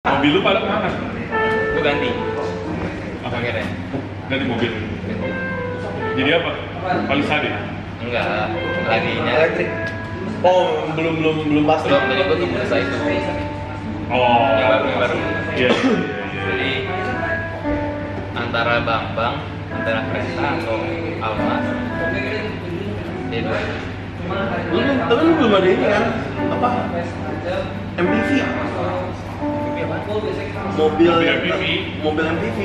Mobil lu pada kemana? Gue ganti. Apa? Akhirnya. Ganti mobil. Jadi apa? Palisade? Enggak, lagi Elektrik. Oh, belum pasti. Belum, tadi gue tunggu selesai itu. Oh. Yang baru. Iya. Jadi antara Bambang, antara Kresta atau Almas. Dia dua. Tapi lu belum ada ini kan? Apa? MPV. Tapi apa? Mobil MPV. Mobil MPV.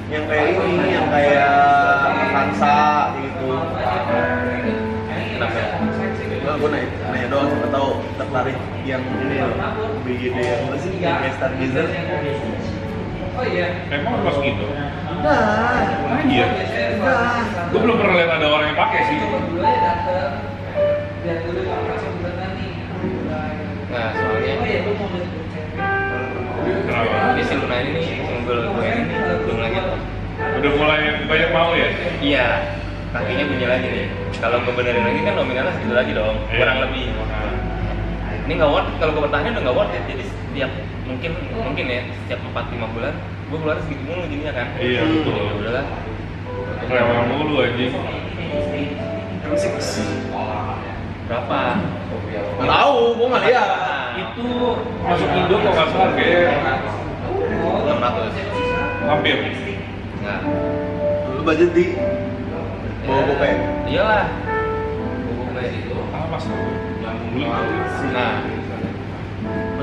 Yang kayak ini, yang kayak Avanza gitu. Kenapa? Gue nanya doang, siapa tahu tertarik yang ini loh, BGD yang apa sih? Yang kayak Stargazer. Emang lu masuk itu? Nah, Iya. nah. Gue belum pernah lihat ada orang yang pakai sih. Nah, soalnya Kenapa? di si Luna ini mobil gue ini belum lagi. Udah mulai banyak mau ya? Iya, kakinya bunyi lagi nih. Kalau gue benerin lagi kan nominalnya segitu lagi dong, kurang lebih. Ini nggak worth, kalau gue bertanya udah nggak worth ya. Jadi setiap mungkin ya setiap 4-5 bulan gue keluar segitu mulu jadinya kan. Iya betul. Ya udahlah. Rewel mulu anjing. M6. Berapa? Nggak tahu, gue nggak lihat. Itu masuk Indo kok nggak salah kayak 600. hampir. Enggak. Lu budget di bawa gope. Iyalah. Gope itu. Ah mas tuh. Beli. Nah,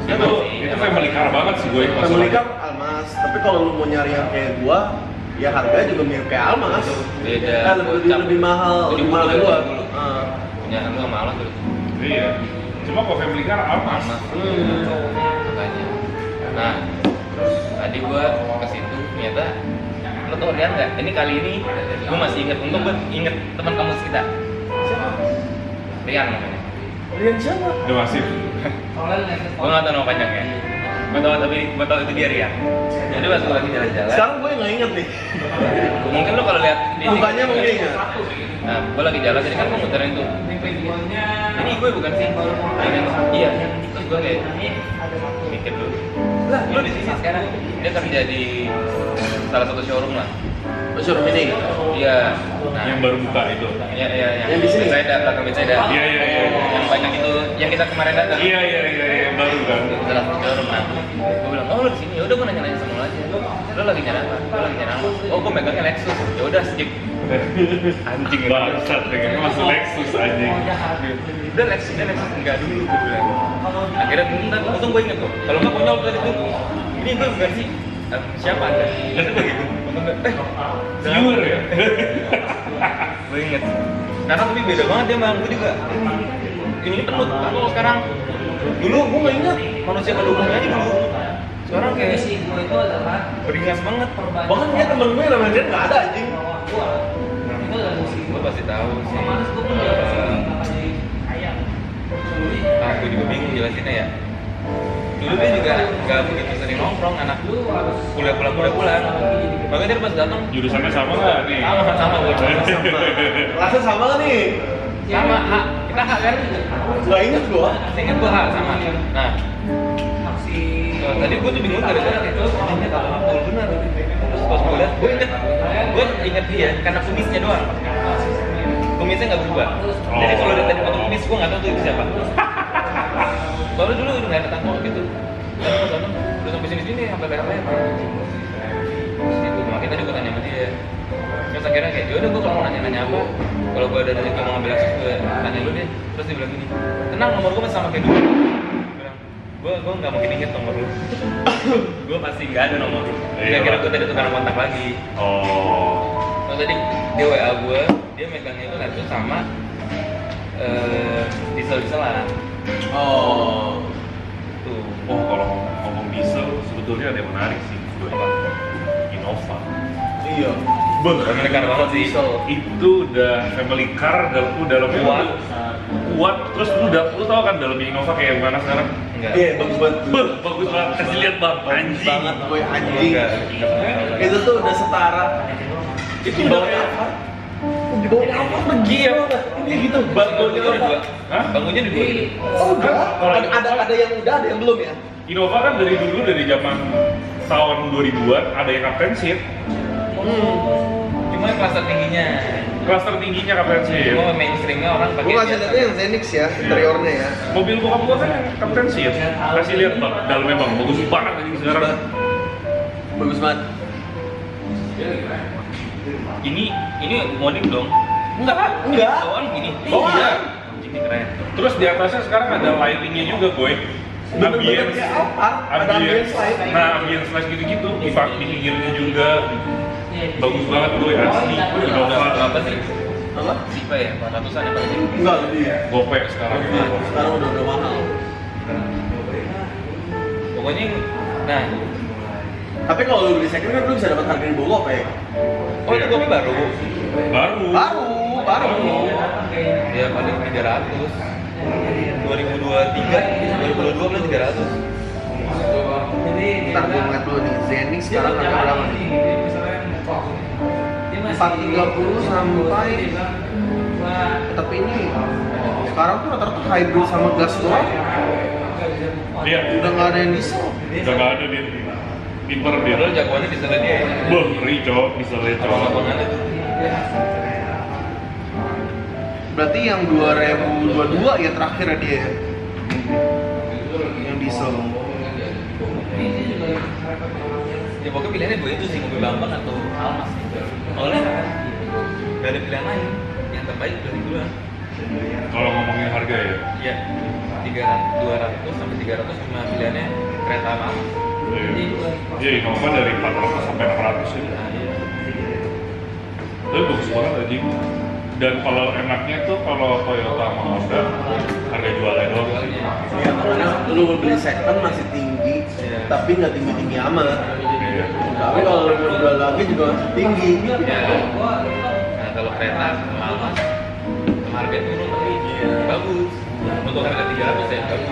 Itu family car banget sih gue. Family car Almas, tapi kalau lu mau nyari yang kayak gua, ya harganya juga mirip kayak Almas. beda. Lebih mahal, lebih mahal dari gua. Punya lu sama Alas tuh. Iya. Cuma kalau family car Almas. Makanya. Nah, tadi gua ke situ ternyata lo tau Rian nggak? Ini kali ini gua masih inget, untung gua inget teman kampus kita. Rian namanya. Rian siapa? Udah masif. Gua nggak tahu nama panjangnya. Gua tahu itu dia Rian. Jadi pas gua lagi jalan-jalan. Sekarang gue nggak inget nih. Mungkin lo kalau lihat di Mukanya mungkin ingat. Nah, gue lagi jalan tadi kan gue muterin tuh. Ini gue bukan sih? Iya. Terus gue kayak mikir dulu. Lah, lu di sini sekarang. Dia kerja di salah satu showroom lah. Showroom ini. Iya. Nah, Yang baru buka itu. iya Yang di sini? Beda, belakang beda. Iya. Yang banyak itu, yang kita kemarin datang. Iya, yang baru kan. Salah satu showroom. Nah, gue bilang, oh lu di sini. Ya udah gue nanya-nanya sama lo aja. Lo lagi nyari apa? Gue lagi nyari apa? Oh, gue megangnya Lexus. Ya udah skip. Anjing Bangsat pengennya masuk Lexus anjing. Udah Lexus enggak dulu gue bilang. Akhirnya bentar, untung gue inget tuh. Kalau nggak konyol tadi tuh. Ini gue bukan sih. Siapa anda? Itu begitu. Untung nggak. Viewer ya. Gue inget. Karena tapi beda banget ya bang. Gue juga. Ini penuh. Kalau sekarang dulu gue nggak ingat manusia pada umumnya aja dulu. Sekarang kayak gue itu adalah beringas banget. Bahkan dia temen gue namanya dia nggak ada anjing. itu adalah musik Gue pasti tahu sih. Mas gue punya ayam Aku juga bingung jelasinnya ya. Dulu dia juga nggak begitu sering nongkrong, anak kuliah pulang. Makanya dia pas datang Jurusannya sama nggak nih? sama gue. Rasa sama nggak nih? Sama hak, kita hak kan? Nggak inget gua. Ingat gue hak sama. Nah, taksi tadi gue tuh bingung gara-gara itu ini kalau betul benar. Terus pas gue lihat, gue inget dia karena kumisnya doang. Kumisnya nggak berubah. Jadi kalau dia tadi potong kumis, gue nggak tahu tuh itu siapa. Soalnya dulu udah nggak ada tanggung gitu. Tapi pas datang, udah sampai sini sampai merah-merah. Terus gitu, makanya tadi gue tanya sama dia. Terus akhirnya kayak, yaudah gue kalau mau nanya-nanya apa, kalau gue ada dari gue mau ngambil akses, gue tanya lu deh. Terus dia bilang gini, tenang nomor gue masih sama kayak dulu. Gue nggak mungkin inget nomor lu. Gue pasti nggak ada nomor lu. Kira-kira gue tadi tukar kontak lagi. Oh. Terus tadi dia WA gue, dia megangnya itu Lexus sama diesel-dieselan. Oh. Tuh. Oh kalau ngomong diesel sebetulnya ada yang menarik sih. Apa? Innova. Iya. Family car banget sih. Itu udah family car dalamnya Kuat. kuat. Terus lu tau kan dalamnya Innova kayak gimana sekarang? Enggak. Iya, bagus banget. Bagus banget. Kasih lihat bang. Bagus Anjing. banget boy anjing. Enggak. Itu tuh udah setara. Itu Udah udah kayak kayak apa? di bawah apa pergi ya? Ini gitu, bangunnya Itu udah apa? dua. Hah? Bangunnya udah dua. Oh udah? Kalau Ada yang udah, ada yang belum ya? Innova kan dari dulu, dari zaman tahun 2000-an ada yang Captain Seat. Cuma kelas tertingginya. Kelas tertingginya Captain Seat. Cuma mainstreamnya orang pakai. Gue kasih lihatnya yang Zenix ya, interiornya ya. Mobil bokap gua kan yang Captain Seat. Kasih lihat bang, dalamnya bang, bagus banget ini sekarang. Bagus banget. Ini modding dong. Enggak. Bawaan gini. Bawaan. Iya. Anjing ini keren. Terus di atasnya sekarang ada lightingnya juga boy. Bener-bener kayak Alphard, ada ambience light. Nah, ambience light gitu-gitu. Di pinggirnya juga. Bagus banget boy, asli. Innova. Apa sih? Apa? Tipe ya, 400-an ya paling. Enggak lebih ya. Gope sekarang. Sekarang udah mahal. Pokoknya nah, Tapi kalau lu beli second kan lu bisa dapat harga di bawah ya. oh itu kopi baru. Baru. Ya paling 300. 2022 belum 300. Ntar gue ngeliat dulu nih, Zenix sekarang harga berapa nih? 430 sampai. Tapi ini sekarang tuh rata-rata hybrid sama gas doang. Iya. Udah nggak ada yang diesel. Udah nggak ada dia. Pinter dia. Padahal jagoannya bisa dia ya. Beuh, ngeri cowok, bisa lihat Kalau cowok. lapangan itu. Berarti yang 2022 ya terakhir ya dia. Yang diesel. Ya pokoknya pilihannya dua itu sih, mobil Bambang atau Almas gitu. Oleh nggak ada pilihan lain. Yang terbaik dari dua. Kalau ngomongin harga ya. Iya. 200 sampai 300 cuma pilihannya kereta sama Almas. Iya, Innova dari 400 sampai 600 ya. Nah, iya. Tapi bagus banget aja. Dan kalau enaknya tuh kalau Toyota sama Honda harga jualnya doang. Jualnya. Ya karena lu beli second masih tinggi, Iya. tapi nggak tinggi-tinggi amat. Iya. Tapi kalau lu jual lagi juga masih tinggi. Ya. Nah kalau kereta sama Almas sama harga turun tapi bagus. Untuk harga 300 ya bagus.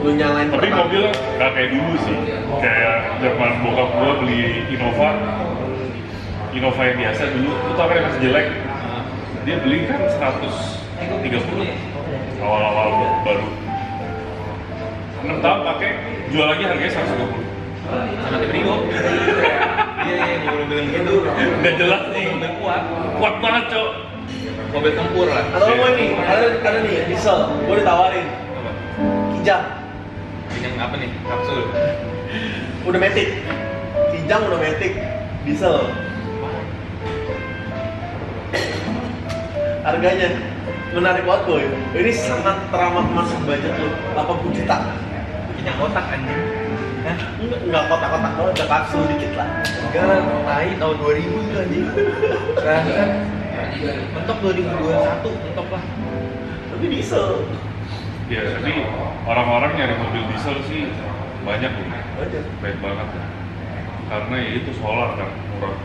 Lu nyalain Tapi pertama. mobil nggak kayak dulu sih. Kayak zaman bokap gua beli Innova yang biasa dulu, itu apa yang masih jelek. Dia beli kan 130 awal-awal baru. 6 tahun pakai, jual lagi harganya 120. Sama tim Ringo. Iya, mobil-mobil gitu. Nggak jelas nih. Mobil kuat. Kuat banget cok. Mobil tempur lah. Atau mau ini, ada nih diesel, gua ditawarin Apa? Kijang, Yang apa nih? Kapsul. udah matic, Kijang udah matic, diesel. Harganya menarik banget boy. Ini sangat teramat masuk budget lu, 80 juta. Punya kotak anjing. Hah? Enggak kotak-kotak doang, ada kapsul dikit lah. Enggak, tai tahun 2000 itu anjing. Nah, kan mentok 2021, mentok lah. Tapi diesel. Ya, jadi orang-orang nyari mobil diesel sih banyak loh. Banyak. Baik banget ya. Karena ya itu solar kan, murah.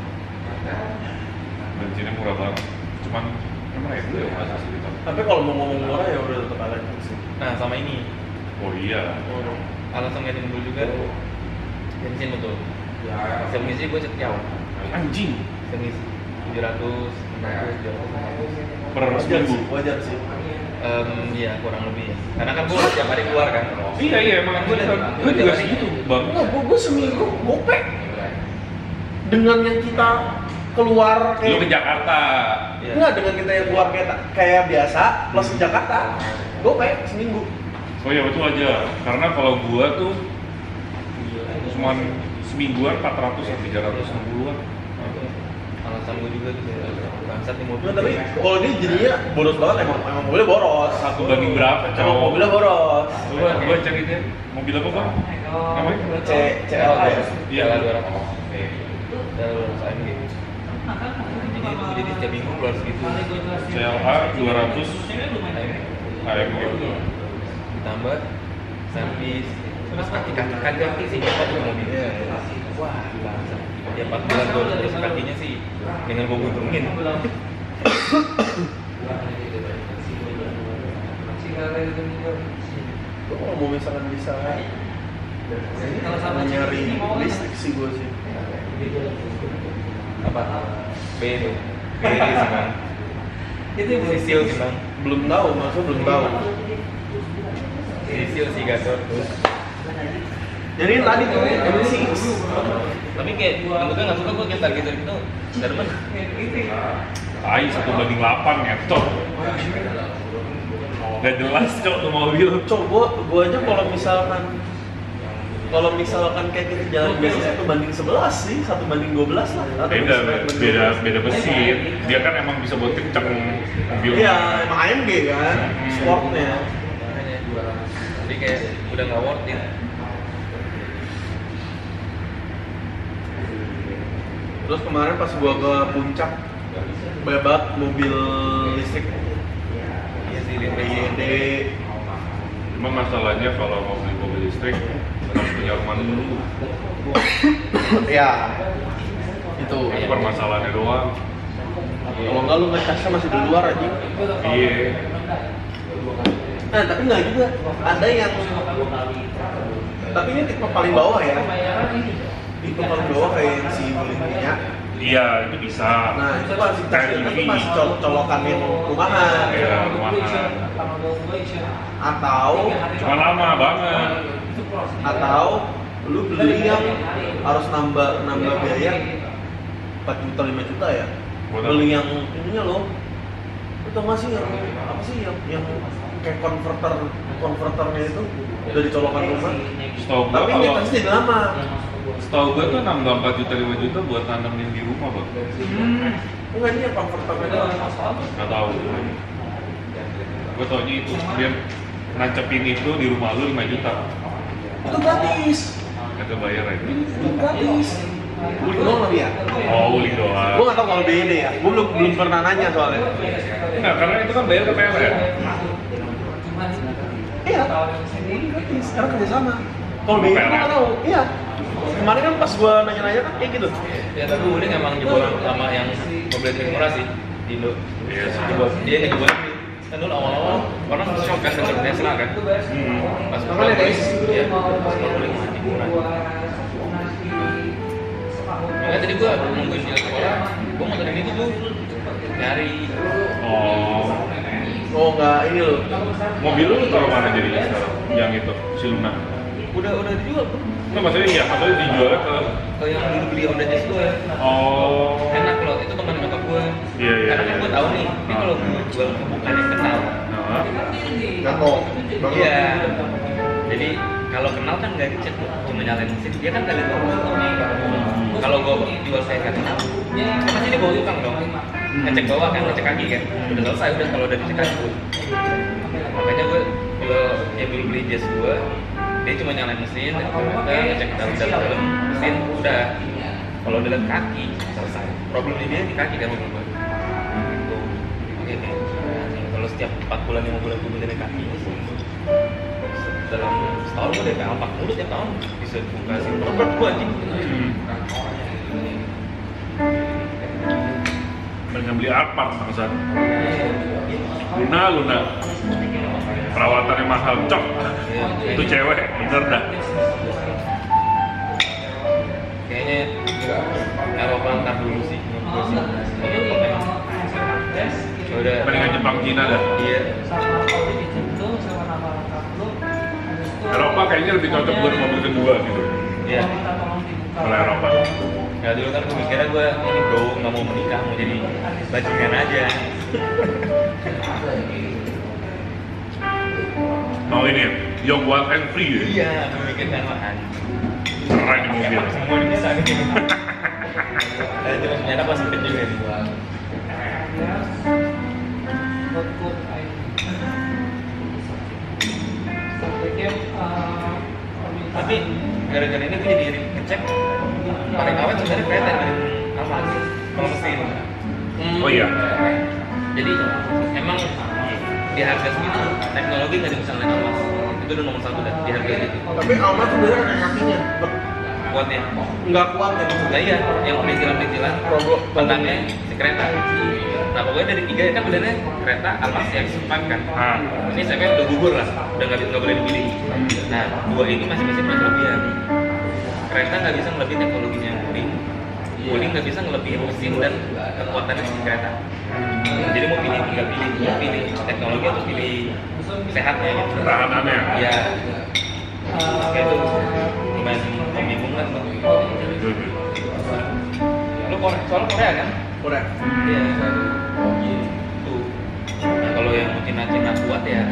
Bensinnya murah banget. Cuman emang itu ya masa sih gitu. Tapi kalau mau ngomong murah ya udah tetap elektrik sih. Nah, sama ini. Oh iya. Alasan ganti mobil juga bensin betul. Semisi gue setia. Anjing. Semis 700, 600, 700, 500. Per Wajar seminggu. sih, wajar sih. Iya kurang lebih. Karena kan gue setiap hari keluar kan. Iya emang gue juga segitu bang. Enggak, gua seminggu gopek. Dengan yang kita keluar Lu ke kayak Jakarta. Iya. enggak, dengan kita yang keluar kayak biasa plus ke Jakarta. Gopek seminggu. Oh iya itu aja. Karena kalau gua tuh cuman semingguan 400 sampai 360-an. Alasan gue juga tuh bangsat nih mobil. Nah, tapi kalau dia jadinya boros banget, emang mobilnya boros. Satu banding berapa Emang cowok? mobilnya boros. Coba gua cari dia. Mobil apa bang? Namanya? CLA ya? Iya lah 200. Udah 200 AMG. Jadi setiap minggu keluar segitu. CLA 200 AMG. Ditambah servis terus kaki-kaki ganti sih cepat tuh mobil. Wah bangsat. Ya 4 bulan gue terus kakinya sih dengan gue gulungin. Gua kalau mau misalkan bisa nyari listrik sih gua sih. Apa? B itu. B sih kan. Itu yang belum Sisil sih bang, Belum tahu, maksudnya belum tahu. Sisil sih Gasol terus. Jadi tadi tuh M6 Tapi kayak bentuknya nggak suka gue kayak target itu dari mana? AI 1:8 ngetot. Gak jelas cok tuh mobil. Cok, gua aja kalau misalkan kayak kita jalan biasa 1:11 sih, 1:12 lah. Atau Beda mesin. Dia kan emang bisa buat kenceng mobil. Iya, emang AMG kan, sportnya. Makanya. Jadi kayak udah nggak worth it. Terus kemarin pas gua ke puncak, banyak banget mobil listrik. Iya sih, BYD. Cuma masalahnya kalau mau beli mobil listrik harus punya rumah dulu. Ya, itu. Itu permasalahannya doang. Kalau nggak lu ngecasnya masih di luar aja. Iya. Nah, tapi nggak juga. Ada yang, tapi ini tipe paling bawah ya. Tipe paling bawah kayak yang si Mulia. Iya, itu bisa. Nah, itu pas colokan yang rumahan. Iya, rumahan. Cuma lama banget. Atau lu beli yang harus nambah biaya 4 juta 5 juta ya. Buat Beli yang ininya lo. Itu nggak sih yang apa sih yang kayak konverternya itu dari colokan rumah. Setahu gua Tapi ini kalau pasti lama. setahu gua tuh nambah 4 juta 5 juta buat tanamin di rumah, Bang. Enggak, ini yang konverternya doang. Nggak tahu. Gua taunya itu dia nancepin itu di rumah lu 5 juta. Itu gratis. Kagak bayar aja. Itu gratis. Uling doang lebih ya? Oh, uling doang. Gue nggak tahu kalau BD ya. Gue belum pernah nanya soalnya. Enggak, karena itu kan bayar ke PLN. Iya. Gratis. Karena kerjasama. Kalau BD gue nggak tahu. Iya. Kemarin kan pas gue nanya-nanya kan kayak gitu. Ya tapi udah emang jebolan sama yang mobil listrik murah sih di Indo. Iya sih. Dia ngejebolan kan dulu awal-awal orang shock kan dengan Tesla kan. Pas Makanya, guys. Iya. Pas mobil listrik murah. Makanya tadi gua nungguin dia sekolah, gua mau dari itu tuh nyari. Oh nggak ini loh. Mobil lu taruh mana jadinya sekarang? Yang itu, si Luna. Udah dijual bro. Nah, maksudnya iya, maksudnya dijualnya ke Ke yang dulu beli Honda Jazz gua. Oh. Enak loh, itu teman nyokap gua. Iya. Karena kan gua tahu nih, ini kalau gua jual ke bukan yang kenal. Nah, Gato. Iya. Jadi kalau kenal kan nggak dicek, cuma nyalain mesin. Dia kan nggak lihat kalau gua jual saya nggak kenal, kan pasti dia bawa tukang dong. Ngecek bawah kan, ngecek kaki kan. Udah selesai, udah kalau udah dicek kaki. Makanya gua jual ya beli jazz gua. Dia cuma nyalain mesin, ngecek dalam mesin, udah. Kalau udah lihat kaki, selesai. Problemnya dia di kaki kan mobil gua. Gitu. Oke. Kalau setiap 4 bulan 5 bulan gua benerin kaki, dalam setahun gue udah kayak alpak mulus tiap tahun bisa buka sih berat gue anjing. Mendingan beli Alphard bangsat. Luna. Perawatannya mahal, cok. Itu cewek, bener dah. Kayaknya Eropa ntar dulu sih menurut gue sih. Udah. Mendingan Jepang Cina dah. Iya. Eropa kayaknya lebih cocok buat mobil kedua gitu. Iya. Kalau Eropa. Ya dulu kan gue mikirnya gue ini bro nggak mau menikah mau jadi bajingan aja. Mau ini ya, young wild and free ya? Iya, gue mikir kan makan. Keren di mobil. Semua ini bisa nih. Ternyata pas sempit juga nih. Tapi gara-gara ini gue jadi ngecek paling awet sebenarnya kereta dari Alphard kalau mesin. Oh iya. Jadi emang di harga segitu teknologi nggak bisa ngeliat Alphard. Itu udah nomor 1 dah di harga segitu. Tapi Alma tuh bener ada kakinya. Kuatnya. Nggak kuat ya maksudnya. Nah iya, yang perintilan tentangnya si kereta. Nah pokoknya dari 3 kan benernya kereta Alphard yang sempat kan. Ini saya udah gugur lah, udah nggak boleh dipilih. Nah 2 ini masing-masing punya kelebihan. Kereta nggak bisa ngelebihin teknologinya Wuling nggak bisa ngelebihin mesin dan kekuatannya si kereta. Jadi mau pilih tinggal pilih teknologi atau pilih sehatnya gitu. Ketahanannya. Iya. Kayak itu lumayan membingungkan tuh. Lu soal Korea kan? Korea. Iya. Tuh. Nah, kalau yang Cina kuat ya.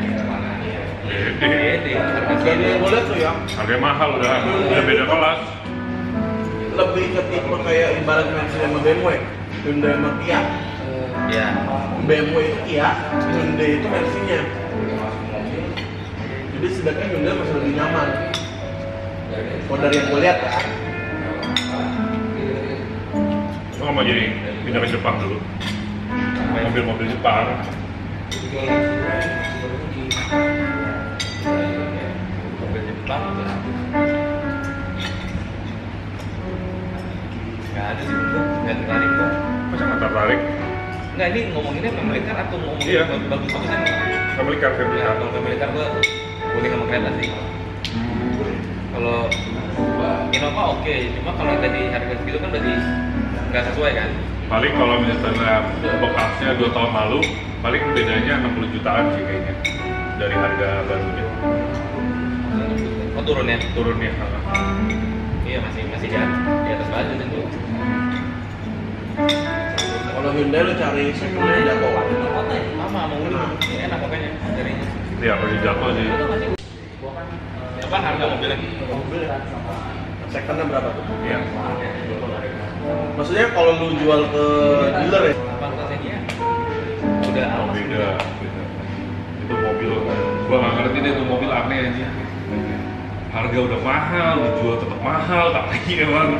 Beda. Harga Dan yang gue lihat tuh ya, Harganya mahal udah beda kelas. lebih ke tipe kayak ibarat Mercy sama BMW, Hyundai sama Kia. Iya. BMW itu Kia, Hyundai itu Mercy-nya. Jadi sedangkan Hyundai masih lebih nyaman. Kalau dari yang gue lihat ya. Lo nggak mau jadi pindah ke Jepang dulu? Mobil-mobil Jepang. Mobil Jepang tuh. Nggak ada sih bro, nggak tertarik kok. Masa nggak tertarik? Nggak, ini ngomonginnya family car atau ngomongin Iya. bagus-bagusan? Family car, family Ya, car. kalau family car gua boleh sama kereta sih. Kalau Innova oke, cuma kalau yang tadi harga segitu kan berarti nggak sesuai kan? Paling kalau misalnya bekasnya 2 tahun lalu, paling bedanya 60 jutaan sih kayaknya dari harga barunya. Oh turunnya? Turunnya. Iya masih di atas budget itu. Kalau Hyundai lo cari secondnya jatuh. Sama mau ini enak pokoknya jadinya. Iya, pasti jatuh sih. Apa harga mobilnya? Mobil secondnya berapa tuh? Iya. Maksudnya kalau lu jual ke dealer ya? Pantasnya dia udah Oh, beda. Itu mobil, gua nggak ngerti deh itu mobil aneh aja. Harga udah mahal, dijual tetap mahal, tapi emang.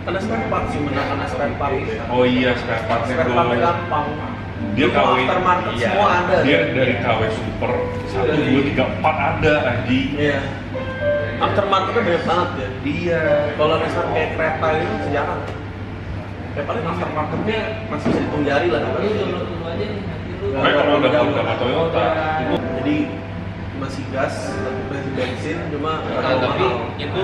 Karena spare part sih, menakan spare part ya. Oh iya, spare partnya Spare partnya tuh. gampang. Dia Semua KW, aftermarket iya. semua ada. Dia dari KW Super 1, 2, 3, 4 ada anjing. Iya. Aftermarketnya banyak banget ya. Iya. Kalau misalnya kayak kereta itu sejarah. Ya paling aftermarketnya masih bisa dihitung jari lah. Makanya kalau udah sama Toyota, itu Jadi masih gas, masih bensin, cuma tapi itu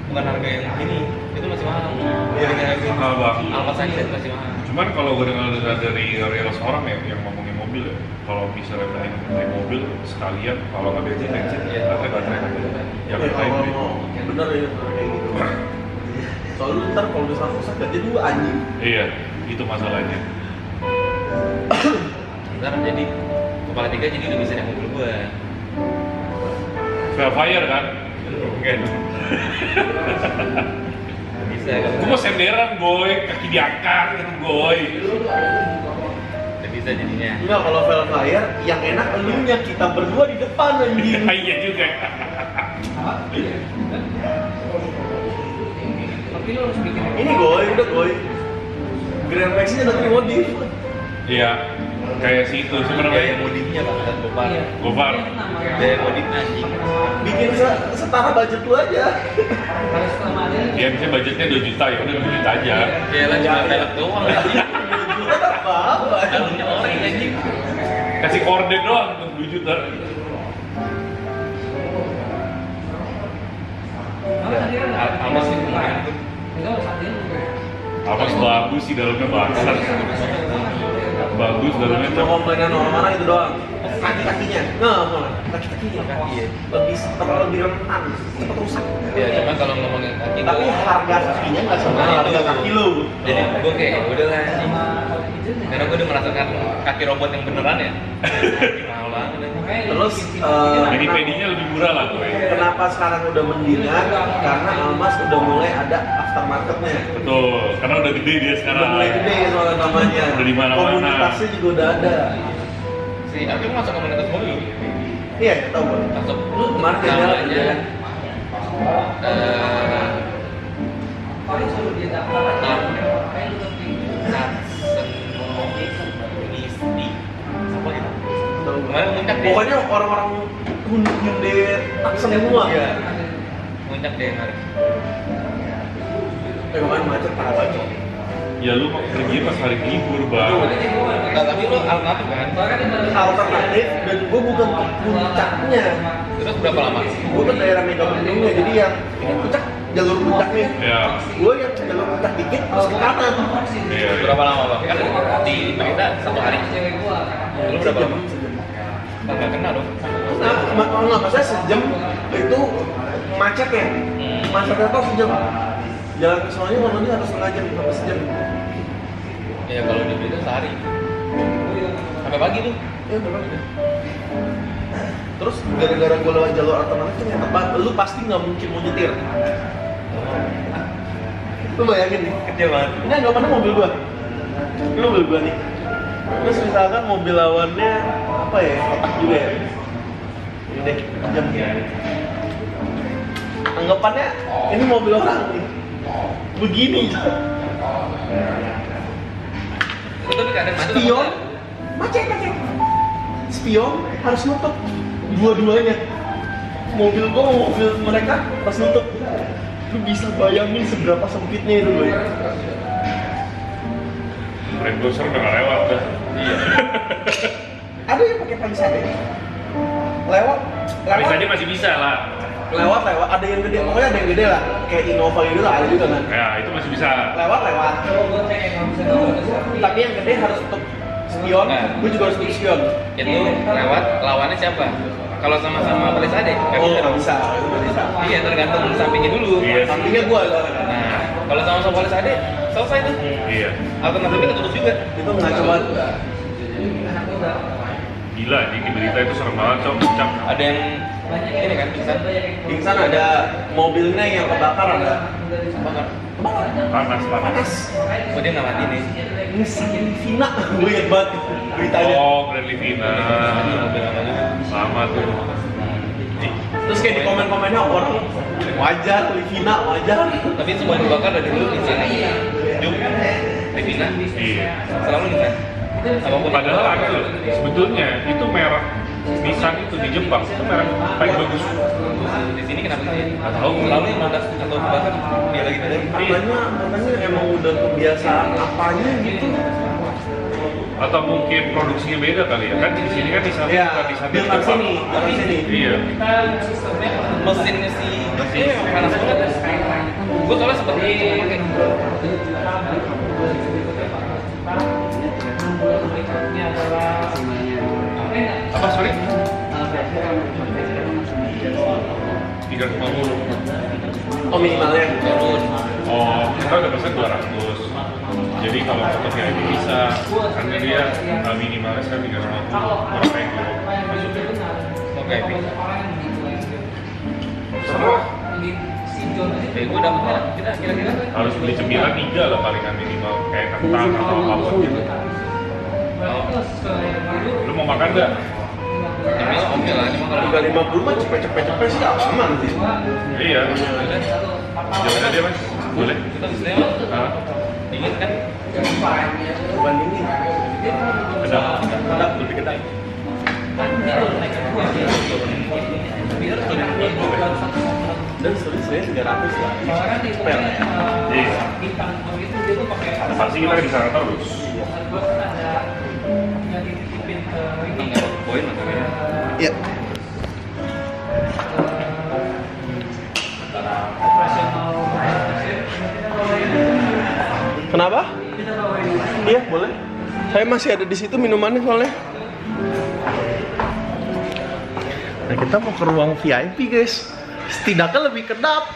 bukan harga yang gini, itu masih mahal. Iya. mahal banget. Alfa Sunset masih mahal. Cuman kalau gue dengar dari reels orang ya yang ngomongin mobil ya, kalau misalnya beli mobil sekalian, kalau nggak bensin, Iya. baterai. ya Yang kalau hybrid. mau bener ya kayak gitu. Soalnya lu ntar kalau misalnya rusak ganti dulu anjing. Iya, itu masalahnya. Ntar jadi kepala tiga jadi udah bisa naik mobil gua. Fire kan? Enggak dong. Bisa kan? Gue mau senderan, boy, kaki diangkat gitu, boy. Udah bisa jadinya. Enggak, kalau Velfire yang enak elunya, kita berdua di depan anjing. Iya juga. Tapi lu harus bikin Ini goy, udah goy. Grand Max-nya nanti modif. Iya, kayak si itu Gaya sebenarnya. modifnya bang, Gopar. Iya. Gopar. Gaya modifnya anjing. Bikin setara budget lu aja. harus kemarin. Ya misalnya budgetnya 2 juta, ya udah 2 juta aja. Ya lah cuma velg doang anjing. Juta apa? Dalamnya ori anjing. Kasih korden doang untuk 2 juta. Almas sih kemarin tuh. Itu harus hadirin. Apa bagus sih dalamnya bangsat. Bagus dalamnya Cuma komplainan orang-orang itu doang. Kaki-kakinya, nggak mau kaki-kakinya. Kaki ya. Lebih rentan, cepet rusak. Ya cuman kalau ngomongin kaki Tapi gua- harga kakinya nggak sama Nah, harga itu. kaki lu. Jadi gue kayak udah lah anjing. Sama izin ya. Karena gue udah merasakan kaki robot yang beneran ya. Anjing, mahal banget anjing. Makanya Terus, Jadi PD-nya lebih murah lah, boy. Kenapa sekarang udah mendingan? Karena Almas udah mulai ada aftermarketnya. Betul, karena udah gede dia Udah sekarang. mulai gede soalnya namanya. Udah di mana-mana. Komunitasnya juga udah ada. Si Arki masuk komunitas mobil. Iya, tahu gua. Masuk Lu kemarin kayak jalan namanya jalan. paling suruh dia daftar aja. Makanya lu lebih. Nisti apa gitu? Tahu gua. Kemarin muncak deh. Pokoknya orang-orang Hyundai Accent semua. Iya. Muncak deh kemarin. Kemarin macet parah banget. Ya lu mau pergi pas hari libur, Bang. Enggak, tapi lu alternatif kan? Alternatif dan gua bukan ke puncaknya. Terus berapa lama? Gua ke daerah Megabendungnya, jadi yang ini puncak jalur puncak nih. Iya. Gue yang jalur puncak dikit terus ke kanan. Iya. Berapa lama bang? Kan di berita 1 hari. Lu berapa lama? Nggak kena dong. Nah, nggak maksudnya sejam itu macet ya. Macetnya tuh sejam. Jalan ke sononya kalau ini harus setengah jam sampai sejam. Ya kalau di berita sehari. Sampai pagi tuh. Ya berapa? Terus gara-gara gue lewat jalur alternatif ternyata lu pasti nggak mungkin mau nyetir. Lu bayangin nih, Kecil banget. ini anggapannya mobil gua. Ini mobil gua nih. Terus misalkan mobil lawannya apa ya? Kotak juga ya. Ini deh, jam. Anggapannya ini mobil orang nih. Begini. Itu tapi keadaan macet. Spion, macet. Spion harus nutup dua-duanya. Mobil gua sama mobil mereka harus nutup. Lu bisa bayangin seberapa sempitnya itu gue. Red Bull udah nggak lewat dah. Iya. Ada yang pakai palisade. Lewat. Tapi tadi masih bisa lah. Lewat. Ada yang gede, pokoknya ada yang gede lah. Kayak Innova gitu lah, ada juga kan. Ya itu masih bisa. Lewat. Tapi yang gede harus tutup spion. Nah. Gue juga harus tutup spion. Itu lewat lawannya siapa? Kalau sama palisade nggak Oh, bisa nggak dong. bisa. Itu nggak bisa. Iya tergantung sampingnya dulu. Iya sih. Sampingnya gue lah. Nah kalau sama palisade selesai tuh. Iya. Alternatifnya ketutup juga. Itu ngaco banget. Gila, di berita itu serem banget, Cok. Puncak. Ada yang ini kan pingsan. Pingsan ada mobilnya yang kebakar ada. Bakar. Panas. Oh dia nggak mati nih. Ini si Vina, gue inget banget beritanya. Oh, Grand Livina. Sama tuh. Terus kayak di komen-komennya orang wajar, Livina wajar. Tapi semua yang dibakar dari dulu pingsan. Juk, Revina, Iya. selalu pingsan. Apapun Padahal ada loh, sebetulnya itu merek Nissan itu di Jepang itu merek paling bagus. di sini kenapa sih? Nggak tahu. Selalu yang meledak atau bakar dia lagi ada. Katanya emang udah kebiasaan apanya gitu. Atau mungkin produksinya beda kali ya, kan di sini kan Nissan Iya, bukan Nissan di dia Jepang. sini, dari sini. Iya. Mesinnya si Juk ini memang panas banget. Gue soalnya sempet pakai. Apa sorry? 350. Oh minimalnya. Turun. Oh, kita udah pesen 200. Jadi kalau foto VIP bisa, karena dia minimalnya sekarang 350. Berapa yang dulu maksudnya? Oke, Serah. gue dapetnya kita kira-kira Harus beli cemilan 3 lah palingan minimal, kayak kentang atau apapun gitu. Lu mau makan nggak? cemil oke lah. Cuma kalau Harga 50 mah cepet-cepet sih aman sih. Iya. Jalan aja mas, boleh? kita misalnya mah Hah? dingin kan. Bandingin. Kedap, lebih kedap. Dan selisihnya 300 lah. Per. Iya. Pasti kita bisa terus. Enggak poin maksudnya. Iya. Kenapa? Iya, boleh. Saya masih ada di situ minumannya soalnya. Nah, kita mau ke ruang VIP, guys. Setidaknya lebih kedap.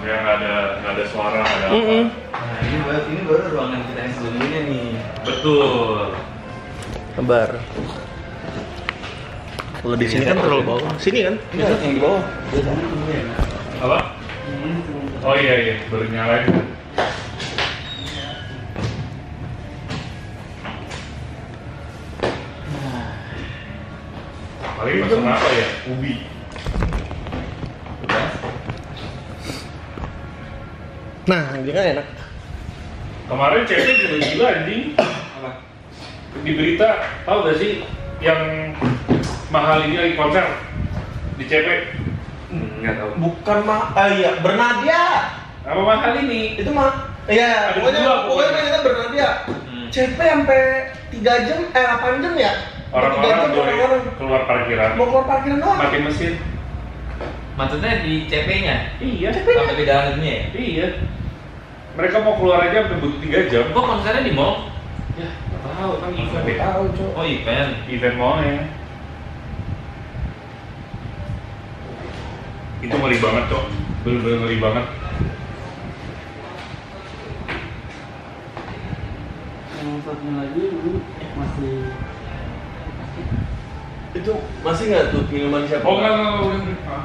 Ya nggak ada suara, nggak ada apa. Nah, ini baru ruangan kita yang sebelumnya nih. Betul. Sabar. Kalau di sini kan terlalu bawah. Sini kan? Ini yang di bawah. Apa? Oh iya, baru nyalain. Paling pesan apa ya? Ubi. Nah, ini kan enak. Kemarin CP juga gila anjing. Di berita, tahu gak sih yang mahal ini lagi konser di CP? Enggak tahu. Bukan iya, Bernadia. Apa mahal ini? Itu mah iya, Ada pokoknya dua, pokoknya. kita Bernadia. CP sampai 3 jam 8 jam ya? 3 Orang-orang jam boleh orang-orang keluar parkiran, mau keluar parkiran doang. makin mesin. Maksudnya di CP-nya? Iya. Sampai di dalam dunia ya? Iya. Mereka mau keluar aja sampai butuh 3 jam. Kok konsernya di mall? Ya, nggak tahu kan event Gue ya. tahu, Cok. Oh event. Event mallnya. Itu ngeri banget, Cok. Bener-bener ngeri banget. Yang satunya lagi dulu masih Itu masih nggak tuh minuman siapa? Oh enggak, udah. Ah.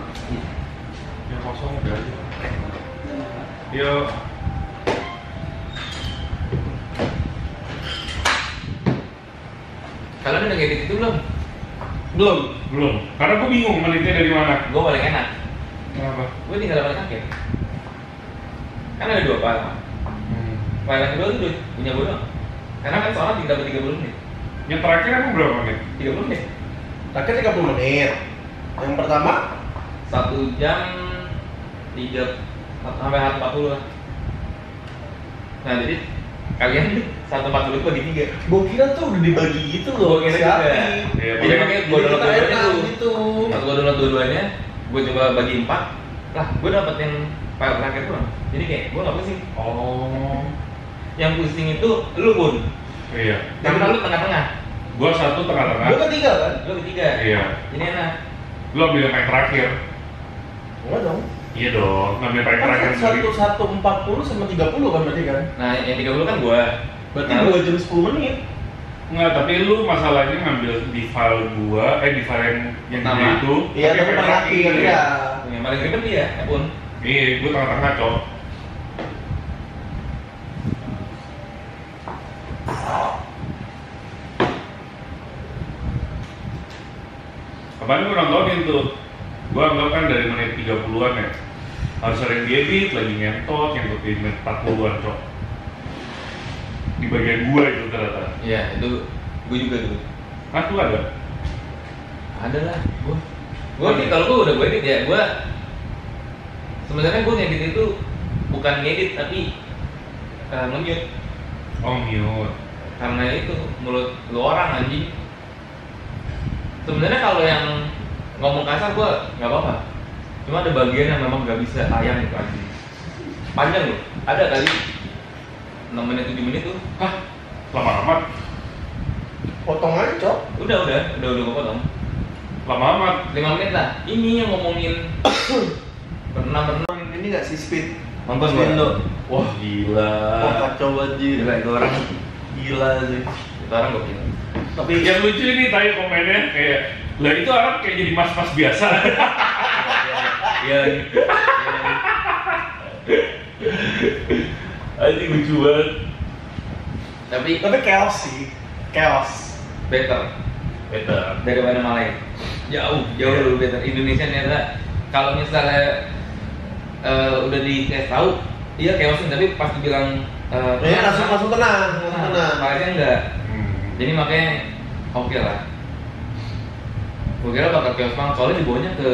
Yang kosong udah aja. Ya. Kalian udah ngedit itu belum? Belum. Karena gue bingung ngelitnya dari mana. Gue paling enak. Kenapa? Gue tinggal paling akhir. Kan ada 2 file. File yang kedua tuh punya gue doang. Karena kan soalnya tinggal 30 menit. Yang terakhir emang berapa menit? 30 menit. Terakhir 30 menit. Yang pertama 1 jam 3 sampai 1:40 lah. Nah jadi kalian 1:40 itu bagi 3. gue kira tuh udah dibagi gitu loh. Gua kira si juga. Api. Iya, Jadi makanya gue download kita dua-duanya enak tuh. gitu. Pas gue download dua-duanya, gue coba bagi 4. Lah, gue dapet yang file terakhir doang. Jadi kayak gue nggak pusing. Oh. Yang pusing itu lu pun. Iya. Karena lu tengah-tengah. Gua satu tengah-tengah. Gue ketiga kan? Lu ketiga. Iya. Ini enak. Lu ambil yang paling terakhir. Enggak dong. Iya dong, ngambil yang paling terakhir Kan sendiri. 1:40 sama 30 kan berarti kan? Nah, yang 30 kan gue. Berarti Nah, 2 jam 10 menit. Enggak, tapi lu masalahnya ngambil di file gua, di file yang Nama. gede itu. Iya, tapi paling terakhir ya. yang paling ribet dia, ya pun. Iya, gua tengah-tengah, Cok. Kemarin gua nontonin tuh. Gua anggap kan dari menit 30-an ya. Harus sering diedit, lagi ngentot di menit 40-an, Cok. Di bagian gua itu ternyata. Iya, itu gue juga dulu. Ah, tuh ada. Ada lah, gue sih kalau gue udah gue edit ya, gue sebenarnya gue ngedit itu bukan ngedit tapi nge-mute. Oh, mute. Karena itu mulut lu orang anjing. Sebenarnya kalau yang ngomong kasar gue nggak apa-apa, cuma ada bagian yang memang nggak bisa tayang itu anjing. Panjang loh, ada kali 6 menit 7 menit tuh. Hah? Lama amat? Potong aja, Cok. Udah gue potong. Lama amat? 5 menit lah. Ini yang ngomongin berenang. Ini nggak sih speed? Nonton Speed gua. lo. Wah gila. Wah, kacau banget. Gila itu orang. Gila sih. Itu orang gokil. Tapi Yang lucu ini tanya komennya kayak, lah itu orang kayak jadi mas-mas biasa. Iya. Anjing lucu banget. Tapi chaos sih. Chaos. better daripada Malay. Jauh lebih better. Indonesia ternyata kalau misalnya udah dikasih tahu, iya chaosin tapi pas dibilang langsung tenang. Malaysia enggak. Jadi makanya oke lah. Gue kira bakal chaos banget soalnya dibawanya ke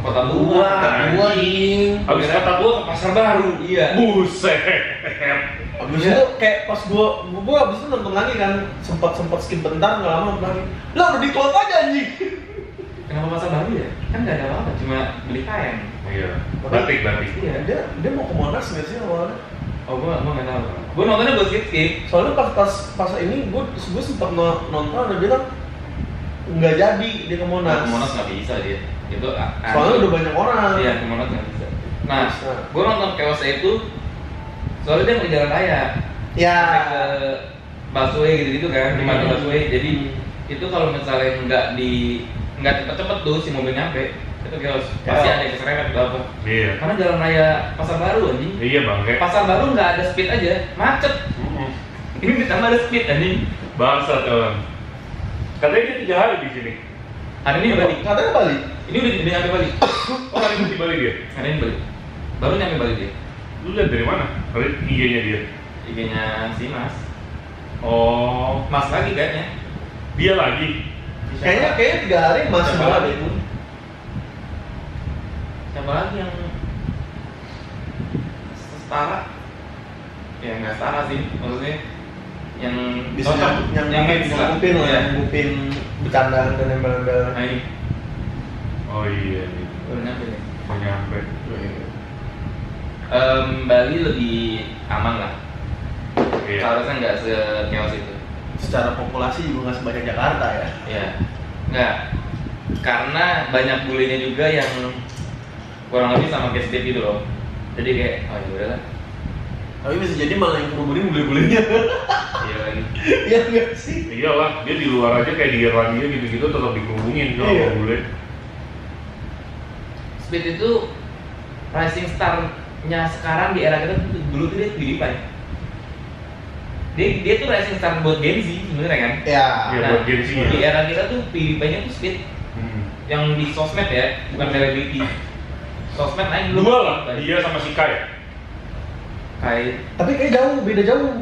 kota tua. Anjing. Habis kata gua ke pasar baru. Iya. Buset. Abis itu kayak pas gua abis itu nonton lagi kan, sempat skip bentar, nggak lama nonton lagi. Lah udah ditutup aja anjing. Kenapa pasar baru ya? Kan nggak ada apa-apa, cuma beli kain. Iya. Batik. Iya. Dia mau ke Monas nggak sih awalnya? Oh, gua nggak tahu. Gua nontonnya gue skip. Soalnya pas ini gua sempat nonton ada bilang nggak jadi dia ke Monas. Ke Monas nggak bisa dia. Itu Soalnya udah banyak orang. Iya, ke Monas nggak bisa. Nah, gua nonton chaos itu soalnya dia mau jalan raya. Ya. Sampai ke busway gitu-gitu kan, di mana busway. Jadi itu kalau misalnya nggak cepet-cepet tuh si mobil nyampe, itu chaos. Pasti ada yang keserempet atau apa. Iya. Karena jalan raya Pasar Baru anjing. Iya bang. Pasar Baru nggak ada speed aja, macet. Ini ditambah ada speed anjing. Bangsa kawan. Katanya dia 3 hari di sini. Hari ini balik. Katanya balik. Ini udah nyampe balik. Oh hari ini di Bali dia. Hari ini balik. Baru nyampe balik dia. Lu lihat dari mana? Dari IG-nya dia. IG-nya si Mas. Oh, Mas lagi kayaknya. dia lagi. Kayaknya 3 hari masih Siapa banget lagi? itu. Siapa lagi yang setara? Ya nggak setara sih, maksudnya yang Bisa cocok, yang medis lah. ngupin lah, Ya. ngupin bercandaan dan embel-embel. Nah ini, Oh iya. udah nyampe nih. mau nyampe. Bali lebih aman lah. Iya. Seharusnya nggak se-chaos itu. Secara populasi juga nggak sebanyak Jakarta ya. Ya, nggak. Karena banyak bulenya juga yang kurang lebih sama kayak Steve gitu loh. Jadi kayak, oh ya udahlah. Tapi bisa jadi malah yang kerumunin bule-bulenya. Iya lagi. Iya nggak sih? Iyalah, dia di luar aja kayak di Irlandia gitu-gitu tetap dikerumunin kalau Iya. bule. Speed itu rising star-nya sekarang di era kita tuh dulu tuh dia PewDiePie. Dia tuh rising star buat Gen Z sebenarnya kan. Ya. Iya, buat Gen Z, ya. Di era kita tuh PewDiePie-nya tuh Speed yang di sosmed ya, bukan selebriti. Sosmed naik dulu. Dua lah, dia sama si Kai. Kayak Tapi kayak jauh, beda jauh.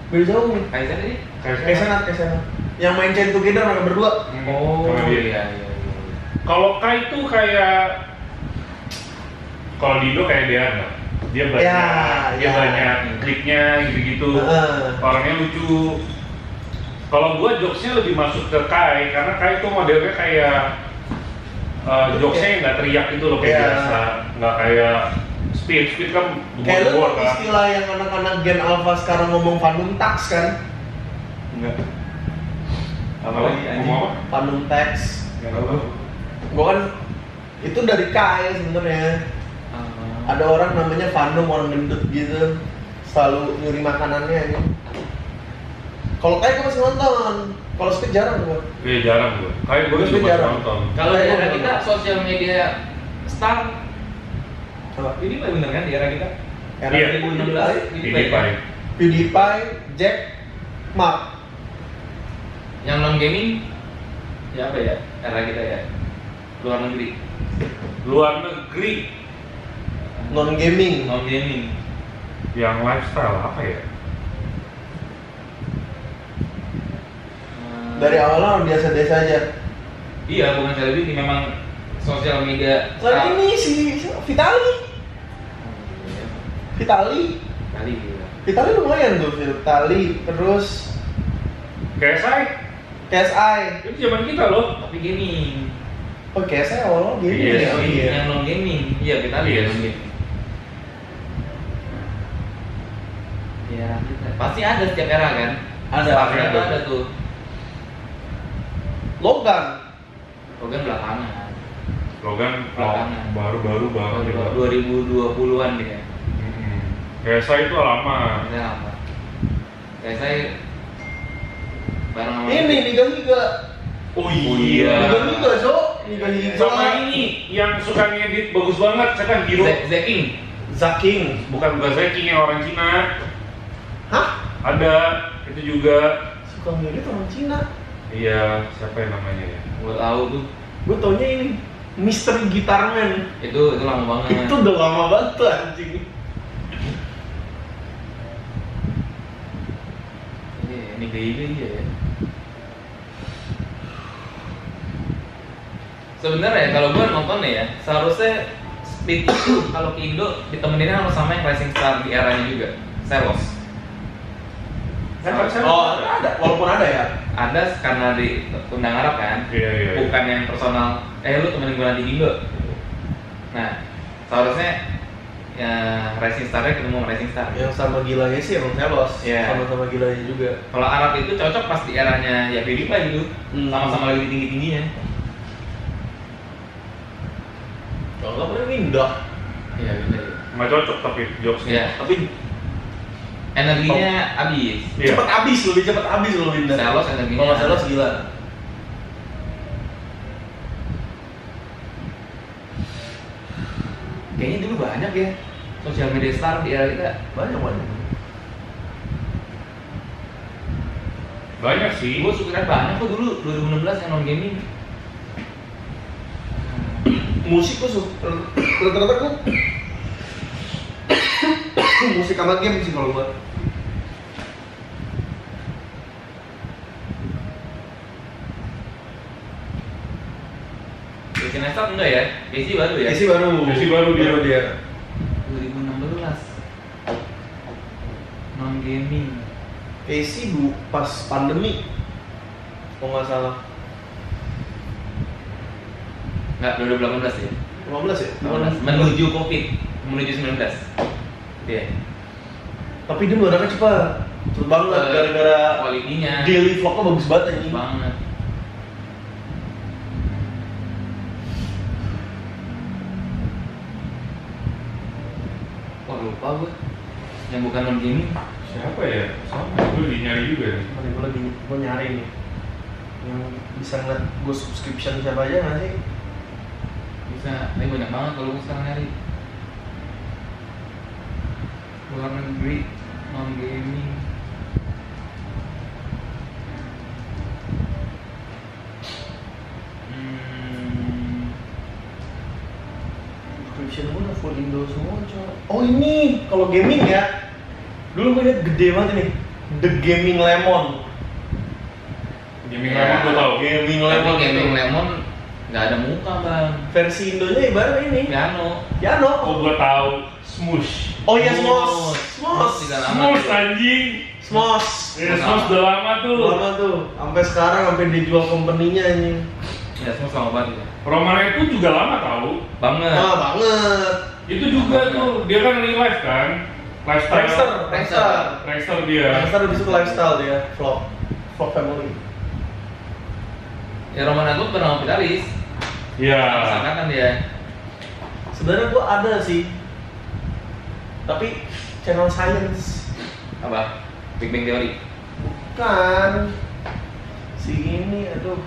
Beda jauh. kayak tadi. Kayak Senat. Yang main Chain Together mereka berdua. Oh Sama dia. iya. Kalau Kai tuh kayak kalau di Indo kayak dia enggak. Dia banyak, Ya. banyak kliknya gitu-gitu. Orangnya lucu. Kalau gua jokesnya lebih masuk ke Kai karena Kai tuh modelnya kayak jokesnya yang nggak teriak gitu loh kayak Ya. biasa, nggak kayak Speed kan Kayak lu bor-bor kan. istilah yang anak-anak Gen Alpha sekarang ngomong Fandom Tax kan? Enggak. Apa lagi? Ngomong apa? Fandom Tax. Gua kan itu dari Kai sebenarnya. Ada orang namanya fandom, orang gendut gitu, selalu nyuri makanannya ini. Kalau Kai gua masih nonton, kalau Speed jarang gua. Iya jarang gua. Kayak gua Speed cuma jarang. nonton. Kalau di era kita sosial media star Apa? ini bener kan di era kita? Era Iya. 2016 PewDiePie. PewDiePie, Jack, Mark. Yang non gaming ya apa ya? Era kita ya. Luar negeri. Luar negeri Non gaming. Non gaming. yang lifestyle apa ya? Dari awalnya orang biasa-biasa aja. Iya, bukan selebriti, memang sosial media. Nah ini si Vitali. Vitali Kali gitu. Vitali lumayan tuh, Vitali. Terus KSI KSI. itu zaman kita loh. Tapi gaming. Oh KSI awalnya gini Iya, ya. Oh iya. Yang non gaming. Iya, kita Iya. lihat non gaming. Ya, pasti ada setiap era kan. Ada. Pasti ada tuh. Logan. Logan belakangan. Logan Belakangan. baru-baru banget juga. 2020-an dia. KSI itu lama. Saya apa? Kayak saya bareng sama Ini Niga. Oh iya. Niga Zo. Niga. Sama ini yang suka ngedit bagus banget, siapa Hero? Zeking. Zaking. Bukan Zeki yang orang Cina. Hah? Ada itu juga. Suka ngedit orang Cina. Iya, siapa yang namanya ya? Gua tahu tuh. Gue taunya ini Mr. Guitarman. Itu lama banget. Itu udah lama banget tuh anjing. Ini gaya ya. Sebenarnya kalau gua nonton ya, seharusnya Speed itu kalau ke Indo ditemenin sama yang Rising Star di eranya juga, Selos. Oh ada, walaupun ada ya. Ada karena di undang Arab kan, Iya. bukan yang personal. Lu temenin gua nanti di Indo. Nah, seharusnya ya Rising Star-nya ketemu sama Rising Star. Yang sama gilanya sih emang Selos. Iya. Sama gilanya juga. Kalau Arab itu cocok pas di eranya ya PewDiePie gitu, sama-sama lagi tinggi-tingginya. Kalau nggak paling Windah. Iya gitu. Ya. Nggak cocok tapi jokesnya. Iya. Tapi Energinya habis. Iya. cepet abis, lebih cepet abis loh Windah. Selos energinya. Kalau Selos gila. Kayaknya dulu banyak ya sosial media star di era kita. Banyak. Banyak sih. Gue suka banyak kok dulu 2016 yang non gaming. Musik gue suka. Rata-rata gue musik sama game sih kalau gue. Casey Neistat enggak ya? Casey baru ya? Isi baru. Isi baru dia. 2016 non gaming. Casey bu pas pandemi, kalau nggak salah. Enggak, 2018 ya? 15 ya? 15. Menuju COVID, menuju 19. Iya. Tapi dia modalnya cepat. Cepet banget gara-gara kualitinya. daily vlognya bagus banget anjing. Banget. Wah lupa gue. Yang bukan non gaming. Siapa ya? Sama, gue lagi nyari juga nih. Gue nyari nih yang bisa ngeliat gue subscription siapa aja nggak sih? Bisa, tapi banyak banget kalau gue sekarang nyari. Luar negeri, non gaming. Subscription gue udah full Indo semua coy. Oh ini, kalau gaming ya. Dulu gue liat gede banget nih, The Gaming Lemon. Gaming Ya, Lemon gue tau. Gaming Tapi Lemon. gaming lemon nggak ada muka bang. Versi Indonya ibarat ini. Piano. Piano. Oh gue tau. Smush. Oh iya, Smos. Smos. Juga lama. Smush anjing. Smos. Ya Smush udah lama tuh. Lama tuh. Sampai sekarang sampai dijual company-nya anjing. Ya semua sama banget ya. Romana itu juga lama tau. Banget. Ah, banget. Itu juga tuh, dia kan live kan. Lifestyle. Prankster dia. Prankster lebih suka lifestyle dia, vlog family. Ya Roman Agung pernah kapitalis. Iya. Angkatan dia. Sebenarnya gua ada sih, tapi channel science. Apa? Big Bang Theory. Bukan. Si ini, aduh.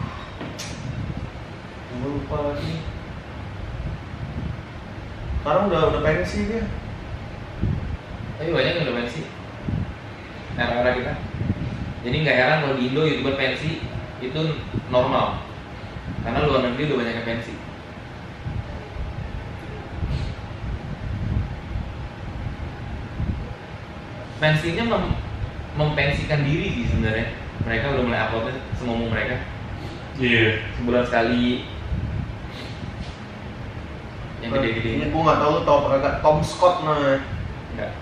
Gua lupa lagi. Sekarang udah pensi dia. Tapi banyak yang udah pensi. Era-era kita. Jadi nggak heran kalau di Indo YouTuber pensi itu normal. Karena luar negeri udah banyak yang pensi. Pensinya mempensikan diri sih sebenarnya. Mereka udah mulai uploadnya semua mereka. Iya. Sebulan sekali. Yang gede-gede. Ini gua nggak tahu tau apa kagak. Tom Scott namanya. Enggak.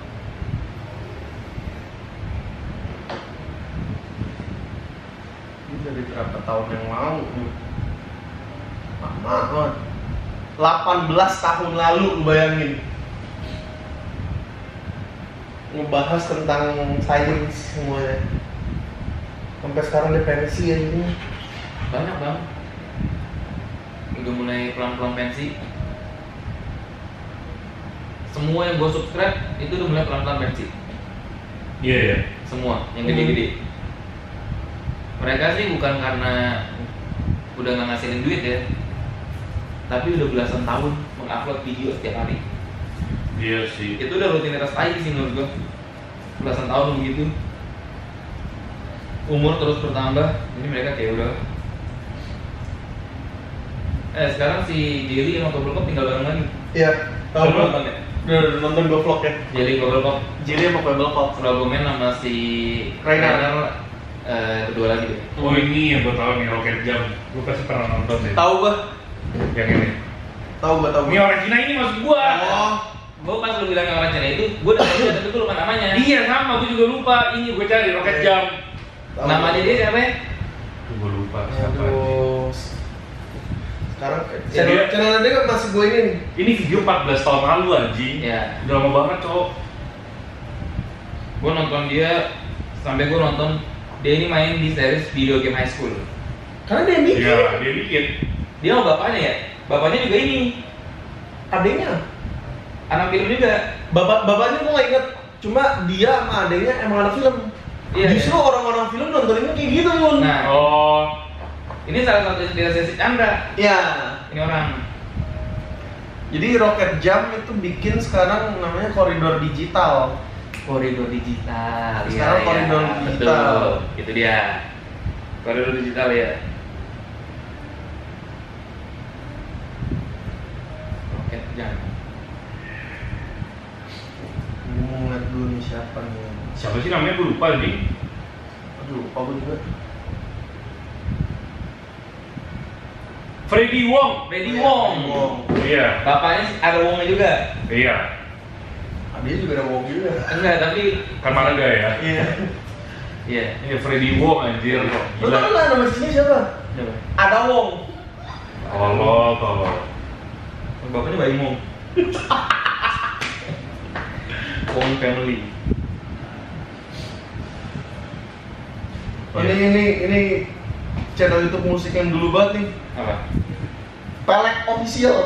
Ini dari berapa tahun yang lalu? Lama banget. 18 tahun lalu, lu bayangin. Ngebahas tentang science semuanya. Sampai sekarang dia pensi ya ini. Banyak bang. Udah mulai pelan-pelan pensi. Semua yang gue subscribe itu udah mulai pelan-pelan pensi. Iya ya. Semua yang gede-gede. Mereka sih bukan karena udah nggak ngasilin duit ya, tapi udah belasan tahun mengupload video setiap hari. Iya sih. Itu udah rutinitas lagi sih menurut gue. Belasan tahun begitu. Umur terus bertambah, jadi mereka kayak udah. Sekarang si Jelly sama Bubble Pop tinggal bareng lagi. Iya, tahu Udah gua. nonton ya? Udah nonton gua vlog ya. Jelly Bubble Pop. Jelly sama Bubble Pop. Selalu main sama si Rainer. Berdua lagi deh. Oh ini yang gue tau nih, Rocket Jump. Gue pasti pernah nonton deh. Tahu gua. Yang ini. Tahu gua. Ini orang Cina ini maksud gua. Oh, Gue pas lu bilang orang Cina itu, gue udah tahu tapi gue lupa namanya. Iya sama, gue juga lupa. Ini gue cari Rocket Jump. tahu. Namanya dia siapa ya? Gue lupa siapa. Aduh. Sekarang Ya, channel dia kan masih gue ini. Ini video 14 tahun lalu anjing. Ya. Udah lama banget cowok. Gue nonton dia sampai gue nonton dia ini main di series video game high school. Karena dia bikin. Iya, dia bikin. Dia sama bapaknya ya. Bapaknya juga ini Adanya. anak film juga. Bapaknya gue nggak inget. Cuma dia sama adanya emang anak film. Iya, Justru iya. orang-orang film nontoninnya kayak gitu Yun. Nah, Oh. ini salah satu inspirasi Chandra. Ya. Ini orang. Jadi Rocket Jump itu bikin sekarang namanya koridor digital. Koridor digital. Sekarang koridor digital. Betul. Itu dia. Koridor digital ya. Rocket Jump. Gue mau ngeliat dulu nih siapa nih. Siapa sih namanya? Gue lupa nih. Aduh, lupa gue juga. Freddy Wong. Freddy Wong. Iya. Bapaknya ada Wongnya juga. Iya. Dia juga ada Wong juga. Enggak, tapi Kan Maraga ya. Iya. iya. Iya Freddy Wong anjir. Lu tau nggak nama sini siapa? Coba. Ada Wong. Tolol. Bapaknya Bayi Mong. Wong family. Oh, ini channel YouTube musik yang dulu banget nih. Apa? Pelek Official.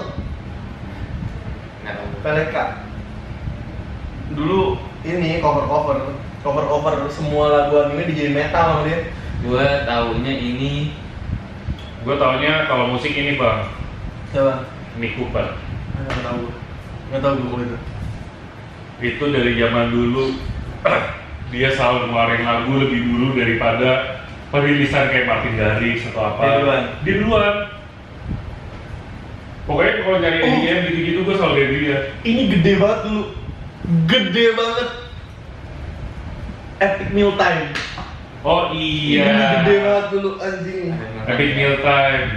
Nggak tahu. Peleka. Dulu ini cover semua lagu anime dijadiin metal sama dia. Gua taunya ini. Gue taunya kalau musik ini bang, Siapa? Nick Cooper. Nggak tahu gue kalau itu. Itu dari zaman dulu dia selalu ngeluarin lagu lebih dulu daripada perilisan kayak Martin Garrix atau apa. Dia duluan. Pokoknya kalau nyari EDM gitu-gitu gue selalu dari dia. Ini gede banget dulu. Gede banget. Epic Meal Time. Oh iya. Ini gede banget dulu anjing. Epic Meal Time.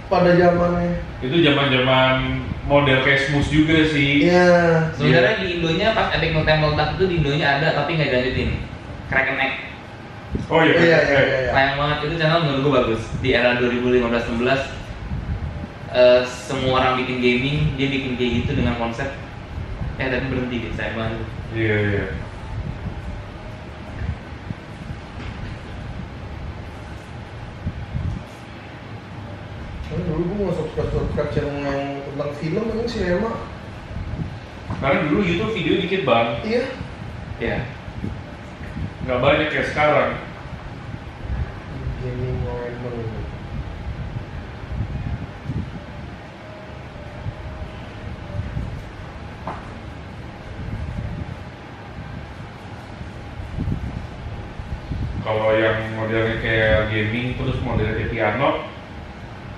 Pada zamannya. Itu zaman-zaman model kayak Smooth juga sih. Iya. Sebenarnya di Indonya pas Epic Meal Time meledak itu di Indonya ada tapi nggak dilanjutin. Crack and Egg. Oh iya. Iya. Sayang banget itu channel menurut gue bagus. Di era 2015-16 semua orang bikin gaming, dia bikin kayak gitu dengan konsep tapi berhenti gitu, sayang banget. Iya. Kan dulu gue mau subscribe channel yang tentang film ini sinema. Karena dulu YouTube video dikit bang, Iya. Ya. nggak banyak kayak sekarang. Gaming moment. Kalau yang modelnya kayak gaming terus modelnya kayak piano,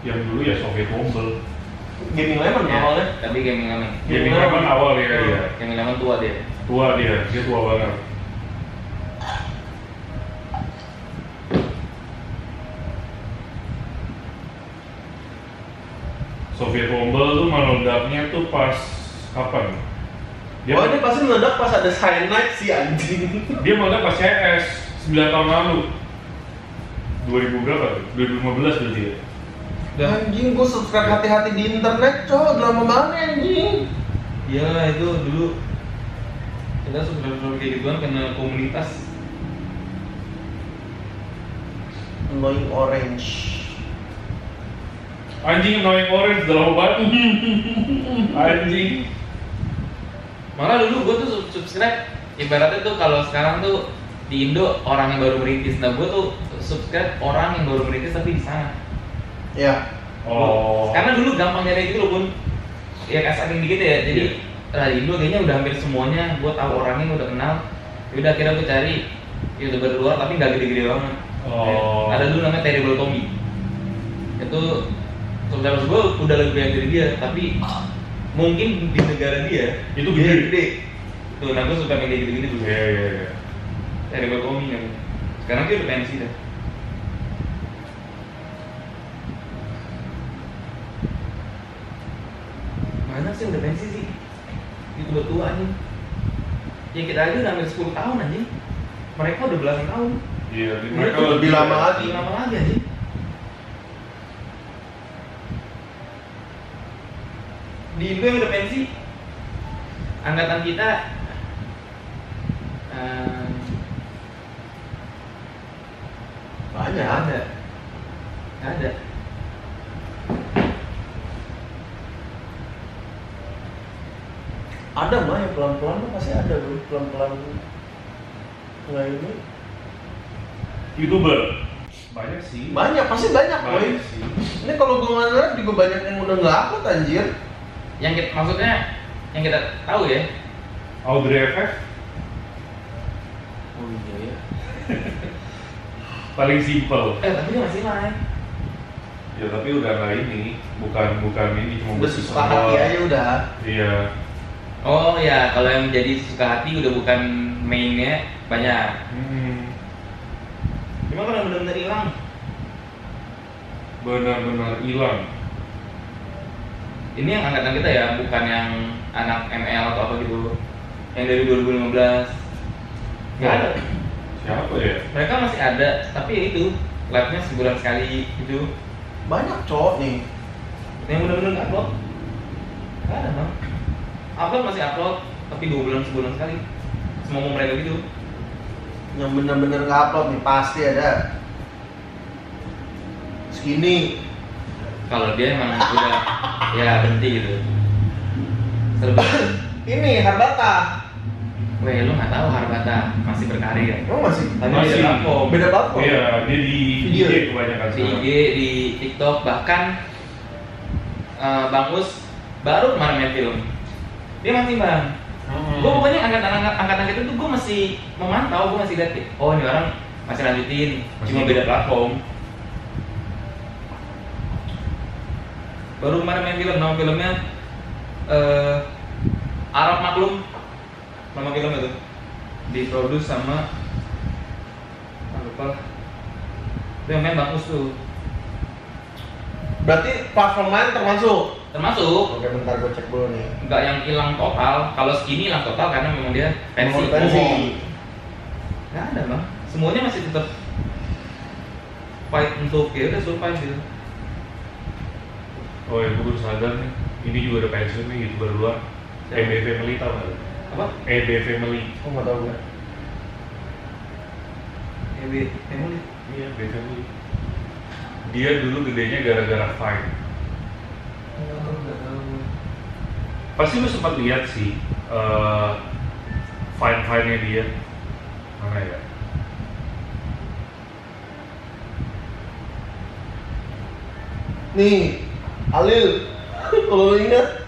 yang dulu ya Soviet Mobile. Gaming Lemon Ya, awalnya. tapi gaming lemon. Gaming Lemon awal ya. Gaming lemon tua dia. Tua dia tua banget. Soviet Mobile tuh meledaknya tuh pas kapan? Oh ini pasti meledak pas ada Cyanide sih anjing. Dia meledak pas CS 9 tahun lalu. 2000 berapa tuh? 2015 berarti ya? Anjing gue subscribe hati-hati di internet cow, drama banget anjing. Iya itu dulu kita suka kayak gituan karena komunitas. Annoying Orange. Anjing Annoying Orange udah lama banget. Anjing. Malah dulu gue tuh subscribe ibaratnya tuh kalau sekarang tuh di Indo orang yang baru merintis, nah gue tuh subscribe orang yang baru merintis tapi di sana. Ya. Oh. Karena dulu gampang nyari gitu loh pun, ya kasarin dikit ya. Jadi di Indo kayaknya udah hampir semuanya, gue tahu orangnya udah kenal. Udah akhirnya gue cari YouTuber luar tapi nggak gede-gede banget. Oh. Ada dulu namanya Terrible Tommy. Itu subscribers gue udah lebih banyak dari dia, tapi mungkin di negara dia Itu dia gede. Tuh, nah gue suka main kayak gitu-gitu dulu. Iya. Terrible Tommy kan. Sekarang dia udah pensi dah. Mana sih udah pensi sih? Itu udah tua anjing. Ya kita aja udah hampir 10 tahun anjing. Mereka udah belasan tahun. Iya, Mereka mereka lebih lama lagi. Lebih lama lagi anjing. Di Indo yang udah pensi, angkatan kita Banyak. ada. Ada mah yang pelan-pelan mah pasti ada bro, pelan-pelan nggak ini. YouTuber banyak sih. Banyak, pasti banyak boy. Banyak sih. Ini kalau gue ngeliat juga banyak yang udah nggak upload anjir. Yang kita, maksudnya yang kita tahu ya. Audrey FF Oh iya ya. paling simple. Tapi dia masih live. Ya tapi udah nggak ini, bukan ini cuma Udah bersih suka hati aja udah. Iya. Oh ya, kalau yang jadi suka hati udah bukan mainnya banyak. Cuma kalau yang benar-benar hilang, Benar-benar hilang. ini yang angkatan kita ya, bukan yang anak ML atau apa gitu. Yang dari 2015 nggak ada. Siapa ya? Mereka masih ada, tapi ya itu live-nya sebulan sekali gitu. Banyak cowok nih. Yang benar-benar nggak upload. Nggak ada bang. Upload masih upload, tapi 2 bulan sebulan sekali. Semua mau mereka gitu. Yang bener-bener nge-upload nih pasti ada. Skinny. Kalau dia emang udah ya berhenti gitu. Serba. Ini Harbata. Weh, lu nggak tahu Harbata masih berkarir. Emang masih? Tapi Masih. beda platform. Beda platform. Iya, dia di Video. IG kebanyakan Di sekarang. IG, di TikTok, bahkan Bang Us baru kemarin main film. Dia masih bang. Gue pokoknya angkatan itu tuh gue masih memantau, gue masih lihat, oh ini orang masih lanjutin, cuma Masih. beda platform. Baru kemarin main film, nama filmnya Arab Maklum, nama film itu diproduksi sama lupa, itu yang main Bang Us tuh. Berarti platform lain termasuk? Termasuk Oke, bentar gue cek dulu nih. nggak yang hilang total. Kalau Skinny hilang total karena memang dia pensi. Memang pensi. Nggak ada bang. Semuanya masih tetap fight untuk ya udah survive gitu. Oh ya, gue baru sadar nih. Ini juga ada pensiun nih, YouTuber luar. EB Family tau nggak? Apa? EB Family. Oh nggak tahu gue. EB Family. Iya, EB Family. Dia dulu gedenya gara-gara fight. Pasti lu sempat lihat sih fight-fightnya dia. Mana ya? Nih, Alil. Kalau lo ingat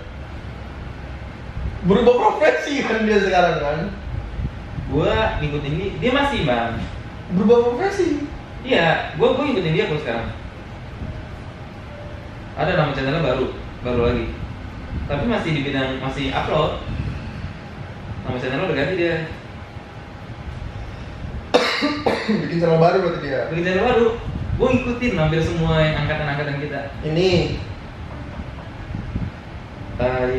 berubah profesi kan dia sekarang kan? Gua ngikutin dia masih bang. Berubah profesi. Iya, gua ngikutin dia kok sekarang. Ada nama channelnya baru lagi. Tapi masih di bidang masih upload. Nama channelnya udah ganti dia. Bikin channel baru berarti dia. Bikin channel baru. Gue ngikutin hampir semua yang angkatan-angkatan kita. Ini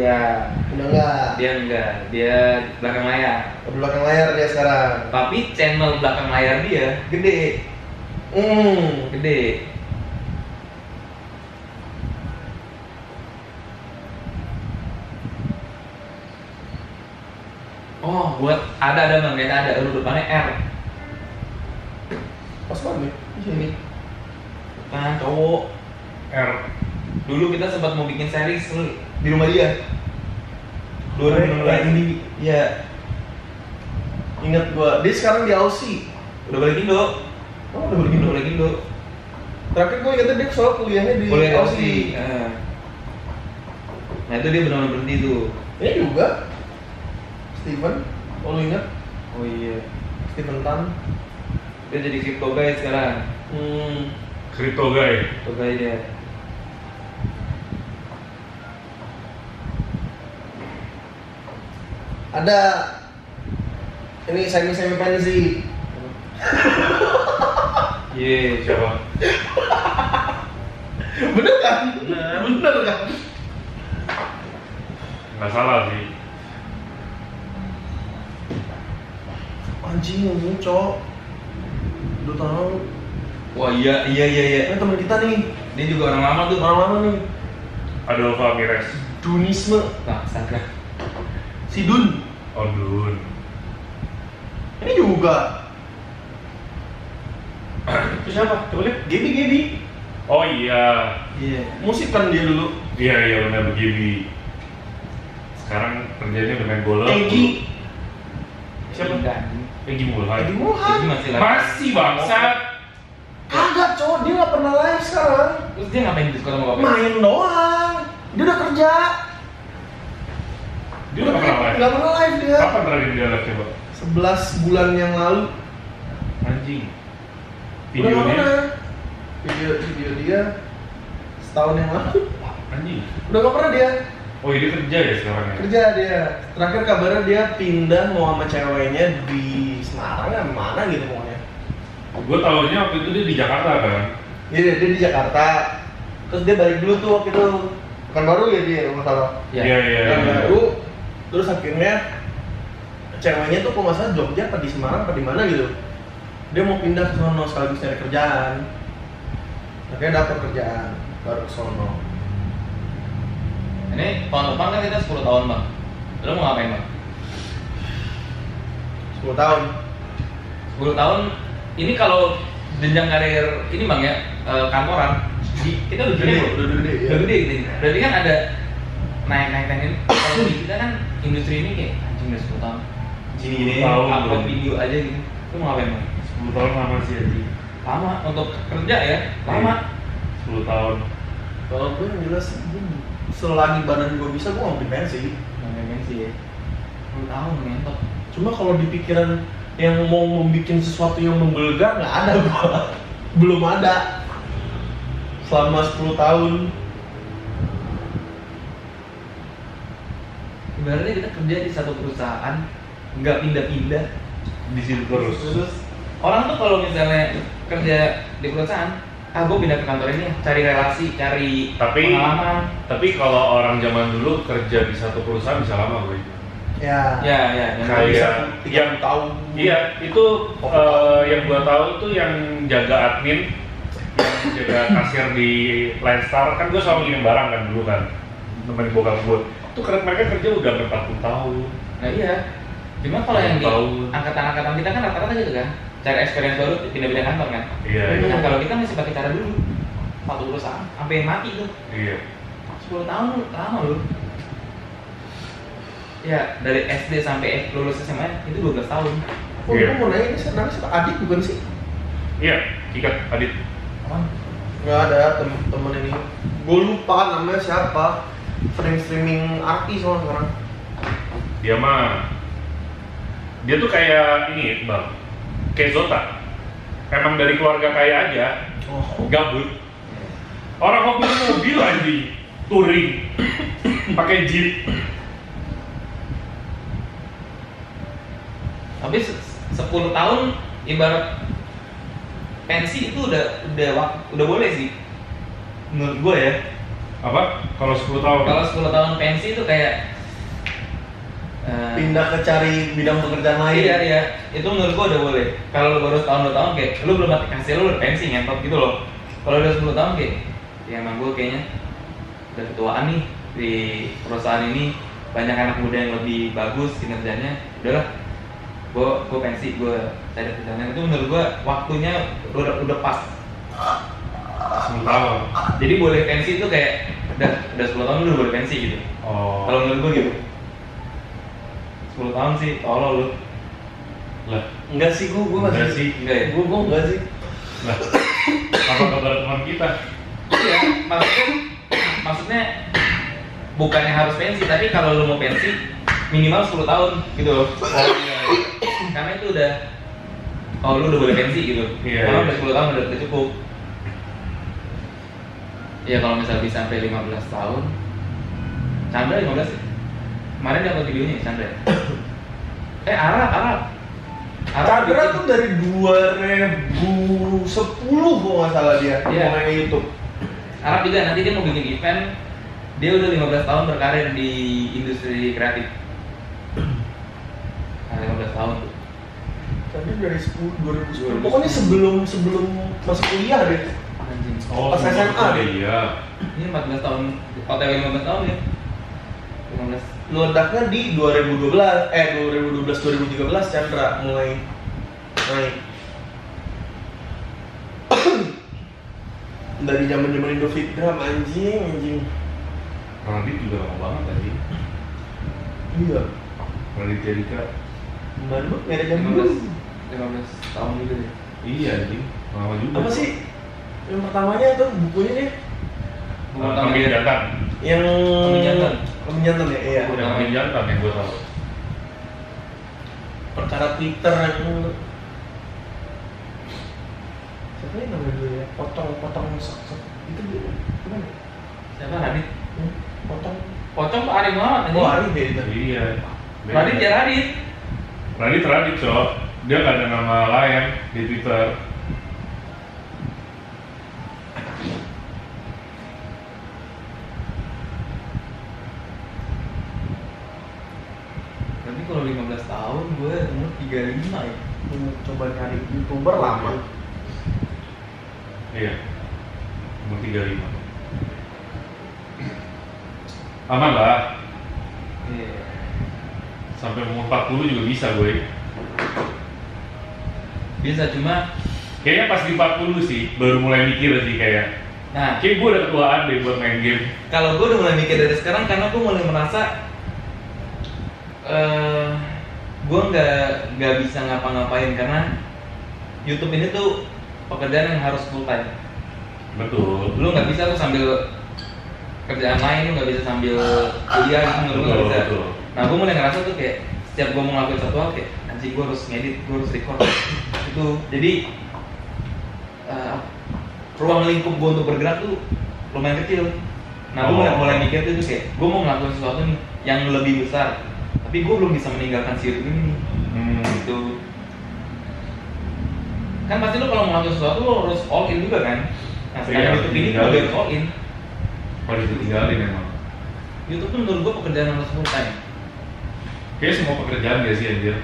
Ya, udah enggak. dia enggak, dia belakang layar. Di belakang layar dia sekarang. Tapi channel belakang layar dia gede, gede. Oh, buat ada bang, kayaknya ada huruf depannya R. Pas banget nih. Ini. Kan cowok. R. Dulu kita sempat mau bikin series lu. Di rumah dia. 2016. Iya. Ingat gua, dia sekarang di Aussie. Udah balik Indo. Oh, udah begini. Udah balik Indo. Terakhir gua ingetnya dia soal kuliahnya di Kuliah di Aussie. Aussie. Nah itu dia benar-benar berhenti tuh. Ini juga Steven, oh lu ingat? Oh iya. Steven Tan. Dia jadi crypto guy sekarang. Crypto guy. Crypto guy dia. Ada ini semi pensi. Iya. Siapa? Bener kan? Bener kan? Nggak salah sih. Anjing ngomong cok. Udah tahu. Wah iya. Ini teman kita nih. Dia juga orang lama tuh. Orang lama nih. Adolfa Mires. Dunisme. Nah, astaga. Si Dun. Oh, Dun. Ini juga. Itu siapa? Coba lihat. Gaby. Oh iya. Iya. Musik kan dia dulu. Iya benar begini. Sekarang kerjanya udah main bola. Egy. Siapa? Enggak. Egy Mulhan. Egy Jadi Mulhan. masih lama. Masih bangsat. Kagak cowok, dia nggak pernah live sekarang. Terus dia ngapain di sekolah mau apa? Main doang. Dia udah kerja. Dia udah pernah live. Nggak pernah live dia. Kapan terakhir dia live coba? 11 bulan yang lalu. Anjing. Udah nggak Videonya. pernah. Video dia setahun yang lalu. Anjing. Udah nggak pernah dia. Oh ini kerja ya sekarang ya? Kerja dia. Terakhir kabarnya dia pindah mau sama ceweknya di Semarang ya mana gitu pokoknya. Gue tahunya waktu itu dia di Jakarta kan? Dia di Jakarta. Terus dia balik dulu tuh waktu itu. Bukan baru ya dia, nggak salah. Iya. Yang baru. Terus akhirnya ceweknya tuh kok nggak salah Jogja apa di Semarang apa di mana gitu. Dia mau pindah ke sono sekaligus cari kerjaan. Akhirnya dapat kerjaan baru ke sono. Ini tahun depan kan kita 10 tahun bang. Lo mau ngapain bang? 10 tahun. 10 tahun ini kalau jenjang karir ini bang ya, kantoran kita udah gede, Udah gede, ya. udah gede gitu. Berarti kan ada naik ini. Kalau di kita kan industri ini kayak anjing udah 10 tahun. Gini-gini, 10 tahun, upload bro. video aja gitu. Lo mau ngapain bang? 10 tahun lama sih Aji. Lama untuk kerja ya, lama. 10 tahun. Kalau gue yang jelas, selagi badan gue bisa, gue ngambil pensi. Ngapain sih ya? 10 tahun ngentot. Cuma kalau di pikiran yang mau membuat sesuatu yang menggelegar, nggak ada gue. Belum ada. Selama 10 tahun. Ibaratnya kita kerja di satu perusahaan, nggak pindah-pindah. Di situ terus. Orang tuh kalau misalnya kerja di perusahaan, gue pindah ke kantor ini, cari relasi, cari pengalaman. Tapi kalau orang zaman dulu kerja di satu perusahaan bisa lama gue. Ya. Ya, Kayak bisa yang 3 tahun. Iya, itu yang gua tahu tuh yang jaga admin, yang jaga kasir di Landstar kan gua selalu ngirim barang kan dulu kan, temen bokap gua. Tuh karena mereka kerja udah 40 tahun. Nah iya. Cuma kalau yang di Tahu. angkatan-angkatan kita kan rata-rata gitu kan, cari experience baru, pindah-pindah kantor kan. Iya, iya. Nah kalau kita masih pakai cara dulu, satu perusahaan, sampai mati tuh. Iya. 10 tahun lama loh. Ya, dari SD sampai lulus SMA itu 12 tahun. Oh, Iya. gue mau nanya, ini namanya siapa? Adit bukan sih? Iya, Ikat Adit. Apaan? Nggak ada temen ini. Gue lupa namanya siapa. Streaming artis soalnya sekarang. Dia tuh kayak ini bang, kayak Zota. Emang dari keluarga kaya aja, Oh. gabut. Orang hobi mobil aja, touring, pakai jeep. Tapi 10 tahun ibarat pensi itu udah boleh sih. Menurut gue ya. Apa? Kalau 10 tahun? Kalau 10 tahun pensi itu kayak Pindah ke cari bidang pekerjaan lain. iya, itu menurut gua udah boleh. Kalau lu baru setahun 2 tahun kayak lu belum mati hasil lu udah pensi ngentot gitu loh. Kalau udah 10 tahun kayak ya emang gua kayaknya udah ketuaan nih di perusahaan ini, banyak anak muda yang lebih bagus kinerjanya, udahlah gua pensi, gua cari kerjaan. Itu menurut gua waktunya udah pas. 10 tahun. Jadi boleh pensi itu kayak udah 10 tahun lu udah boleh pensi gitu. Oh. Kalau menurut gua gitu. 10 tahun sih, tolol lu. Lah, Enggak sih, gue masih. Enggak sih. Enggak ya? Gue enggak sih. lah. Apa kabar teman kita? Iya, maksudnya bukannya harus pensi, tapi kalau lu mau pensi minimal 10 tahun gitu loh. Karena itu udah, oh lu udah boleh pensi gitu. Iya, Karena iya. udah 10 tahun udah cukup. Iya kalau misalnya bisa sampai 15 tahun, Chandra 15 ya? Kemarin dia upload videonya Chandra. Arab. Chandra tuh dari 2010 kalau nggak salah dia Iya. mulai YouTube. Arab juga nanti dia mau bikin event. Dia udah 15 tahun berkarir di industri kreatif. 15 tahun tuh. Tadi dari 2010. Pokoknya sebelum masuk kuliah deh. Anjing. Pas SMA deh. Iya. Ini 14 tahun, OTW 15 tahun ya. 15. Meledaknya di 2012-2013 Chandra mulai naik. Dari zaman Indo Fitgram anjing. Radit juga lama banget tadi. Iya. Radit Erika. Kemarin banget nggak ada jam 15 tahun gitu deh. Iya anjing, lama juga. Apa sih? Yang pertamanya tuh bukunya deh. Kambing jantan. Yang Kambing jantan ya, iya. Udah kambing jantan yang gue tahu. Perkara Twitter yang siapa yang namanya dulu ya? Potong itu dia. Gimana? Siapa Radit? Potong. Pocong tuh Arif Muhammad anjing. Oh, Ari beda. Iya. Radit ya Radit. Radit cok. Dia nggak ada nama lain di Twitter. Tapi kalau 15 tahun gue umur 35 ya. Coba cari YouTuber lama. Iya. Umur 35. Aman lah. Iya. Sampai umur 40 juga bisa gue. Bisa, cuma Kayaknya pas di 40 sih baru mulai mikir sih kayak. nah, Kayak gue udah ketuaan deh buat main game. kalau gue udah mulai mikir dari sekarang karena gue mulai merasa gue nggak bisa ngapa-ngapain karena YouTube ini tuh pekerjaan yang harus full time. Betul. Lu nggak bisa lu sambil kerjaan lain, lu nggak bisa sambil kuliah gitu, lu nggak Betul, bisa. betul. Nah, gue mulai ngerasa tuh kayak setiap gue mau ngelakuin satu hal kayak anjing gue harus ngedit, gue harus record itu. Jadi ruang lingkup gue untuk bergerak tuh lumayan kecil. Nah, gue mulai mikir tuh kayak gue mau ngelakuin sesuatu nih yang lebih besar, tapi gue belum bisa meninggalkan si YouTube ini nih. Gitu. Kan pasti lu kalau mau ngelakuin sesuatu lu harus all in juga kan. Nah, sekarang Iya, YouTube ini tinggal. gue harus all in. Kalau ditinggalin emang. YouTube tuh menurut gue pekerjaan yang harus full time. Kayaknya semua pekerjaan gak sih anjir?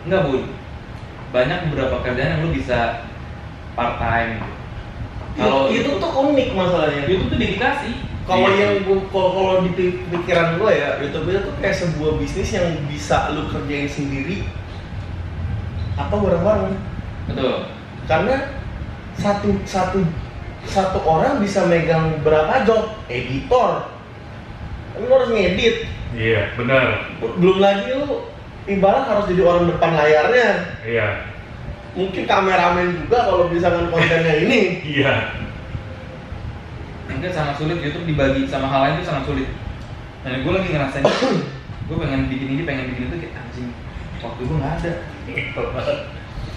Enggak, Bun. Banyak beberapa pekerjaan yang lu bisa part time. Kalau itu tuh unik masalahnya. YouTube tuh dedikasi. Kalau Iya. yang kalau di pikiran gue ya, YouTube itu tuh kayak sebuah bisnis yang bisa lu kerjain sendiri atau bareng-bareng. Betul. Karena satu orang bisa megang berapa job, editor, lu harus ngedit, Iya, benar. belum lagi lu ibarat harus jadi orang depan layarnya, Iya. mungkin kameramen juga kalau misalkan kontennya ini. Iya. Mungkin sangat sulit YouTube dibagi sama hal lain itu sangat sulit. Nah, gue lagi ngerasain gue pengen bikin ini, pengen bikin itu kayak anjing. Waktu gue nggak ada.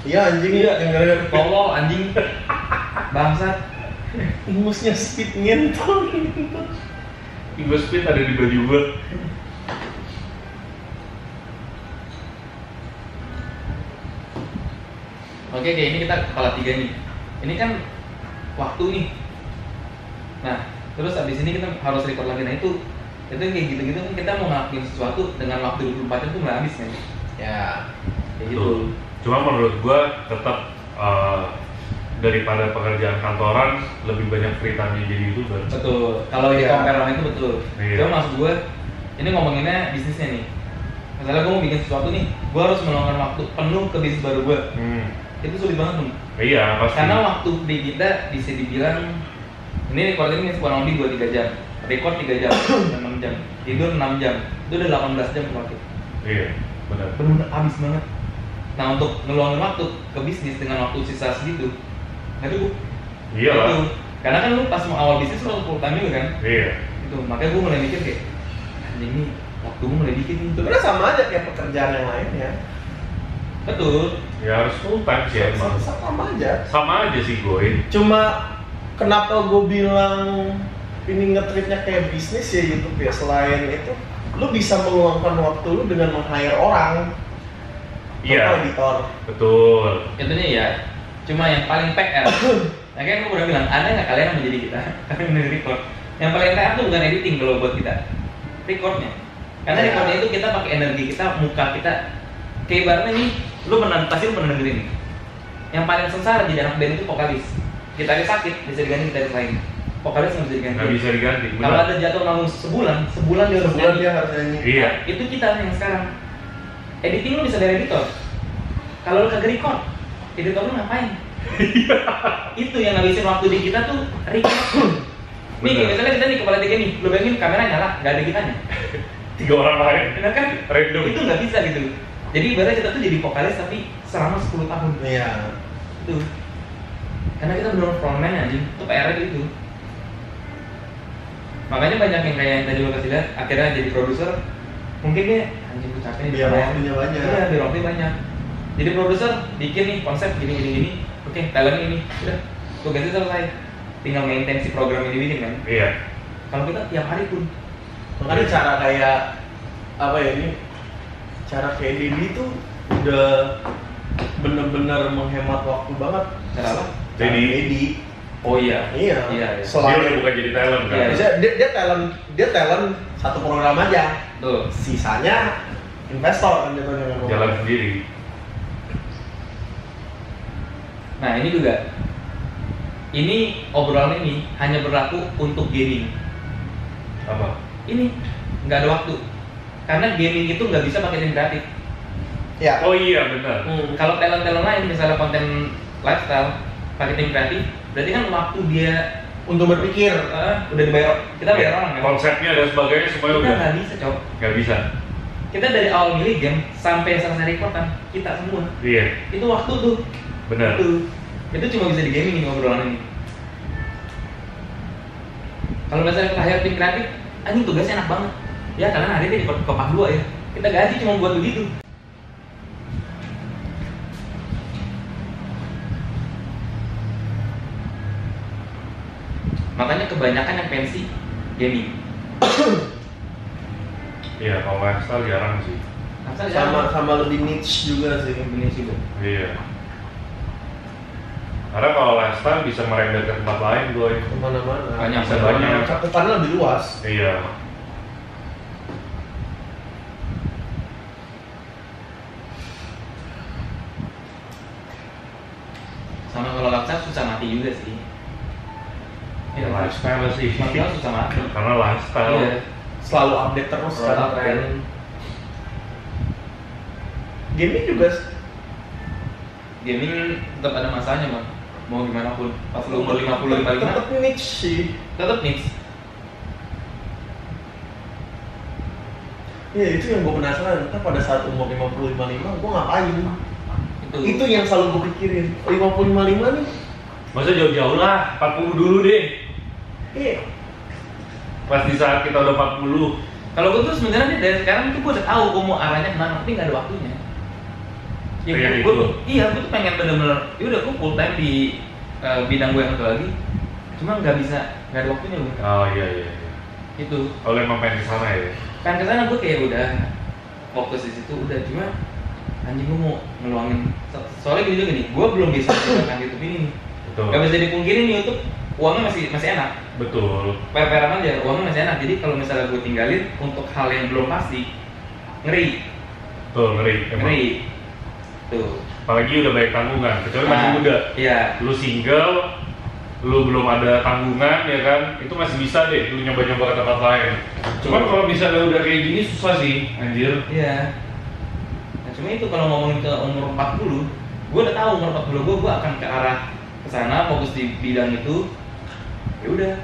Iya anjing ya, yang gara-gara Tolol anjing. Bangsat. imusnya speed ngentot. Ibu speed ada di baju gue. Oke, kayak ini kita kepala 3 nih. Ini kan waktu nih. Nah, terus abis ini kita harus record lagi. Nah itu kayak gitu-gitu kan kita mau ngelakuin sesuatu dengan waktu 24 jam tuh nggak habis kan? Ya, Kayak Betul. gitu. Cuma menurut gue tetap daripada pekerjaan kantoran lebih banyak free time jadi YouTuber. Betul. Kalau di Iya. compare sama itu betul. Iya. Cuma maksud gue, ini ngomonginnya bisnisnya nih. Misalnya gue mau bikin sesuatu nih, gue harus meluangkan waktu penuh ke bisnis baru gue. Itu sulit banget nih. Iya pasti. Karena waktu di kita bisa dibilang ini record ini kurang lebih 2-3 jam, record 3 jam, 6 jam, tidur 6 jam, itu udah 18 jam kepake. Iya, benar. Bener-bener habis banget. Nah untuk ngeluangin waktu ke bisnis dengan waktu sisa segitu, nggak cukup. Iya lah. Itu. Karena kan lu pas mau awal bisnis lu full time juga kan. Iya. Itu makanya gue mulai mikir kayak anjing nih waktu gue mulai dikit nih. sebenarnya sama aja kayak pekerjaan yang lainnya. Betul. Ya harus full time sih emang. Sama aja. Sama aja sih gue. Cuma kenapa gue bilang ini ngetripnya kayak bisnis ya YouTube ya, selain itu lu bisa meluangkan waktu lu dengan meng-hire orang. Iya. Atau editor. Betul. Itunya ya. Cuma yang paling PR. Nah kan gue udah bilang ada nggak kalian yang menjadi kita? Kalian menjadi record. Yang paling PR tuh bukan editing kalau buat kita, recordnya. Karena Ya. recordnya itu kita pakai energi kita, muka kita. Kayak ibaratnya nih, pasti lu pernah dengerin nih. Yang paling sengsara jadi anak band itu vokalis. Gitaris sakit bisa diganti gitaris lain. Vokalis nggak bisa diganti. Nggak bisa diganti. Kalau Benar. ada jatuh nanggung sebulan dia harus Sebulan nyanyi. dia harus nyanyi. Iya. Nah, itu kita yang sekarang. Editing lu bisa dari editor. Kalau lu kagak record, editor lu ngapain? Itu yang ngabisin waktu di kita tuh record. Nih, Bener. misalnya kita nih kepala 3 nih, lu bayangin kamera nyala, nggak ada kitanya. 3 orang lain. Benar kan? Random. Itu nggak bisa gitu. Jadi ibaratnya kita tuh jadi vokalis tapi selama 10 tahun. Iya. Itu. Karena kita benar frontman anjing, itu PR-nya gitu. Makanya banyak yang kayak yang tadi lo kasih lihat, akhirnya jadi produser. Mungkin dia anjing gue capek nih. Biar dibayar. waktunya banyak. Iya, biar waktunya banyak. Jadi produser bikin nih konsep gini. Oke, talent ini. Udah, tugasnya selesai. Tinggal maintain si program ini bikin kan. Iya. Kalau kita tiap hari pun. Makanya cara kayak apa ya ini? Cara kayak Dedi tuh udah bener-bener menghemat waktu banget. Cara apa? Dedi. Oh iya. Iya. Iya. Dia Selain udah bukan jadi talent kan. Iya. dia talent satu program aja. Tuh. Sisanya investor kan jatuhnya. Jalan sendiri. Nah ini juga. Ini obrolan ini hanya berlaku untuk gaming. Apa? ini nggak ada waktu. Karena gaming itu nggak bisa pakai tim kreatif. Ya. Oh iya benar. Kalau talent-talent lain misalnya konten lifestyle pakai tim kreatif, berarti kan waktu dia Untuk berpikir. udah dibayar, kita bayar orang kan? Konsepnya dan sebagainya semuanya Kita udah nggak bisa cok. nggak bisa. Kita dari awal milih game sampai selesai record kan kita semua. Iya Itu waktu tuh. benar. Itu cuma bisa di gaming ini obrolan ini. Kalau misalnya kita hire tim kreatif, anjing tugasnya enak banget. Ya kalian hari ini di kopak 2 ya. Kita gaji cuma buat begitu. Makanya kebanyakan yang pensi gaming. Iya kalau lifestyle jarang sih. Sama lebih niche juga sih. Ini sih Bu. Iya. Karena kalau lifestyle bisa merembet ke tempat lain boy. Kemana-mana. Banyak, Bisa banyak. Cakupannya lebih luas. Iya. Sama kalau lifestyle susah mati juga sih. Ya, lifestyle sih. Lifestyle susah mati. Karena lifestyle. Iya. Selalu update terus Selalu kan. update. Gaming juga Gaming tetap ada masanya bang. Mau gimana pun. Pas lu umur 50 55 tetap niche sih. tetap niche. Iya itu yang gue penasaran. Kan pada saat umur 50-55 gue ngapain? Itu yang selalu gue pikirin. 50-55 nih. Masa jauh-jauh lah, 40 dulu deh. Iya. Pas di saat kita udah 40. Kalau gue tuh sebenarnya nih, dari sekarang tuh gue udah tahu gue mau arahnya kemana, tapi nggak ada waktunya. Ya, Pengen gue itu? iya, gue tuh pengen bener-bener, ya udah gue full time di bidang gue yang satu lagi, cuma nggak bisa, nggak ada waktunya gue. Oh iya iya. iya. Itu Kalau emang pengen ke sana ya. kan kesana gue kayak udah fokus di situ, udah cuma anjing gue mau ngeluangin. Soalnya gini juga nih, gue belum bisa menjalankan YouTube ini nih. Betul. Gak bisa dipungkiri nih YouTube uangnya masih enak. Betul. Per-peran aja uangnya masih enak. Jadi kalau misalnya gue tinggalin untuk hal yang belum pasti, ngeri. Betul, ngeri. Emang. Ngeri. Tuh. Apalagi udah banyak tanggungan, kecuali masih muda. Iya. Lu single, lu belum ada tanggungan ya kan, itu masih bisa deh lu nyoba-nyoba ke tempat lain. Cuman kalau misalnya udah kayak gini susah sih, anjir. Iya. Nah, cuma itu kalau ngomongin ke umur 40, gue udah tahu umur 40 gue akan ke arah ke sana, fokus di bidang itu. Ya udah.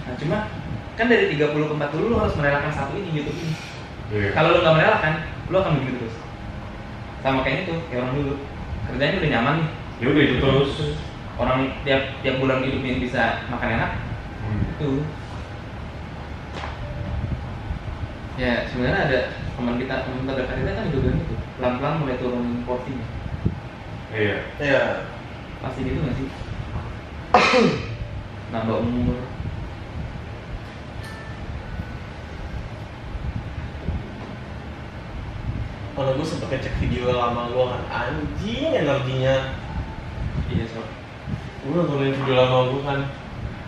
Nah, cuma kan dari 30 ke 40 lu harus merelakan satu ini YouTube ini. Iya. Kalau lu nggak merelakan, lu akan begitu terus. Sama kayak itu, kayak orang dulu. Kerjanya udah nyaman nih. Ya udah itu terus. Orang tiap bulan hidupnya bisa makan enak. Itu. Ya sebenarnya ada teman terdekat kita kan juga gitu. Pelan-pelan mulai turun porsinya. Iya. Iya. Pasti gitu nggak sih? Nambah umur. Kalau gue sempet ngecek video lama gue kan, anjing energinya. Iya sob. Gue nontonin video lama gue kan,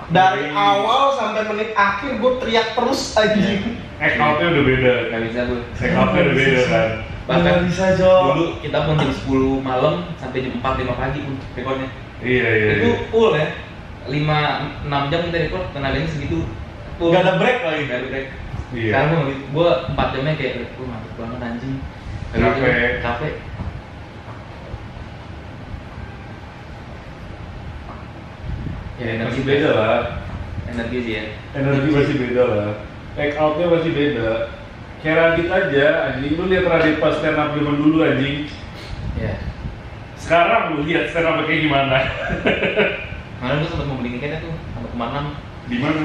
dari awal sampai menit akhir gue teriak terus anjing. Account-nya udah beda. Gak bisa gue. Account-nya udah beda kan. Bahkan Nggak bisa Jo. dulu kita pun jam 10 malam sampai jam 4-5 pagi pun recordnya. Iya iya. Itu iya. full ya. 5-6 jam kita record, tenaganya segitu. Full. Gak ada break lagi. Gak ada break. Iya. Sekarang gue 4 jamnya kayak, gue mantep banget anjing. Capek. Capek. Ya energi Masih beda lah. Energi sih ya. Energi masih beda lah. Take out-nya masih beda. Kayak Radit aja, anjing. Lu lihat Radit pas stand up zaman dulu anjing. Ya. Sekarang lu lihat stand up kayak gimana? Kemarin gue sempat mau beli tiketnya tuh sama teman Di mana?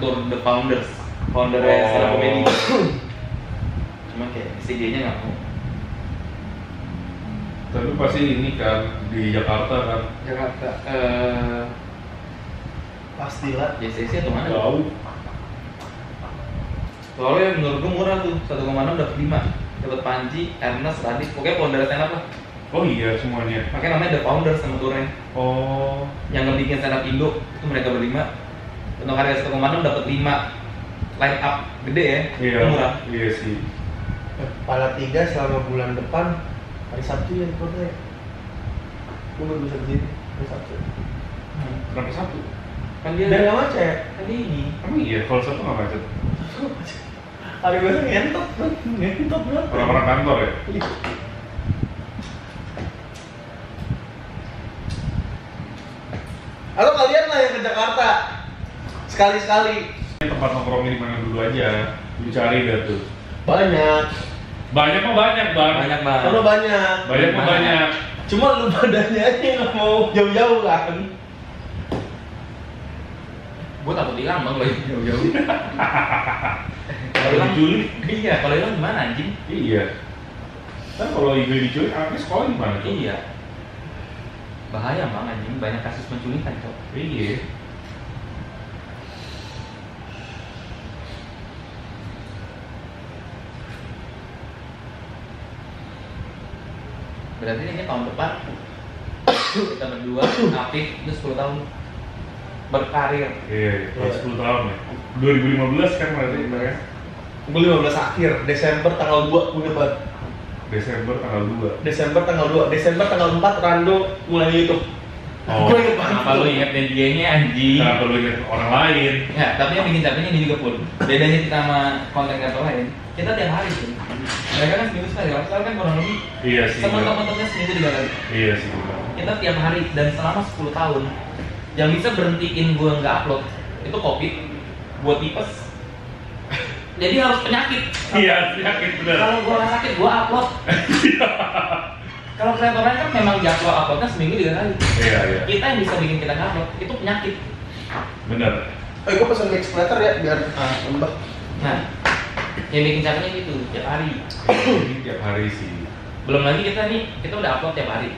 tour The Founders, foundernya stand up comedy. Cuma kayak CG-nya nggak mau. Tapi pasti ini kan di Jakarta kan. Jakarta, Pastilah. JCC atau mana? Jauh. Soalnya menurut gue murah tuh, 1,6 dapat 5. Dapat Panji, Ernest, Radit, pokoknya founder stand up lah. Oh iya semuanya. Makanya namanya The Founders sama tournya. Oh. Yang ngebikin stand up Indo itu mereka berlima. Untuk harga 1,6 dapat 5 line up gede ya. Iya. Murah. Iya sih. Pala 3 selama bulan depan hari Sabtu ya gue tuh. Gue baru bisa berdiri hari Sabtu. Berapa satu? Kan dia biar nggak macet. kan dia ini. Emang iya, kalau satu nggak macet. Hari biasa ngentot banget. Orang-orang kantor ya? Halo kalian lah yang ke Jakarta sekali-sekali. Tempat nongkrongnya di mana dulu aja, lu cari dah tuh. Banyak. Banyak mah banyak bang. Banyak banget. Kalau banyak. Banyak mah banyak. Cuma lu badannya aja nggak mau jauh-jauh kan. Gue takut hilang bang kalau jauh-jauh. Kalau diculik, Iya, kalau hilang gimana anjing? iya. Kan kalau Igo diculik, anaknya sekolah di mana tuh? Iya. Bahaya bang anjing, banyak kasus penculikan cok. Iya. Berarti ini tahun depan kita berdua aktif itu 10 tahun berkarir. Iya, tahun 10 tahun ya. 2015 kan berarti ya? Gue 15 akhir, Desember tanggal 2 gue dapat. Desember tanggal 2. Desember tanggal 2, Desember tanggal 4 Rando mulai YouTube. Oh, Gue inget banget. Kenapa lu inget dia-nya anjing? kenapa lu ingat orang lain? Ya, tapi yang bikin capeknya ini juga pun. Bedanya kita sama konten kreator lain, kita tiap hari sih. Mereka kan seminggu sekali, kalau kan kurang lebih Iya sih. teman-temannya seminggu 3 kali. Iya sih. Benar. Kita tiap hari dan selama 10 tahun yang bisa berhentiin gue nggak upload itu covid, buat tipes. Jadi harus penyakit. Iya, yakin benar. Kalau gue nggak sakit, gue upload. Kalau kreator lain kan memang jadwal uploadnya seminggu 3 kali. Iya, iya. Kita yang bisa bikin kita nggak upload itu penyakit. Benar. Gue pesen mix platter ya biar nambah. Nah, yang bikin capeknya itu tiap hari. Ini tiap hari sih. Belum lagi kita udah upload tiap hari.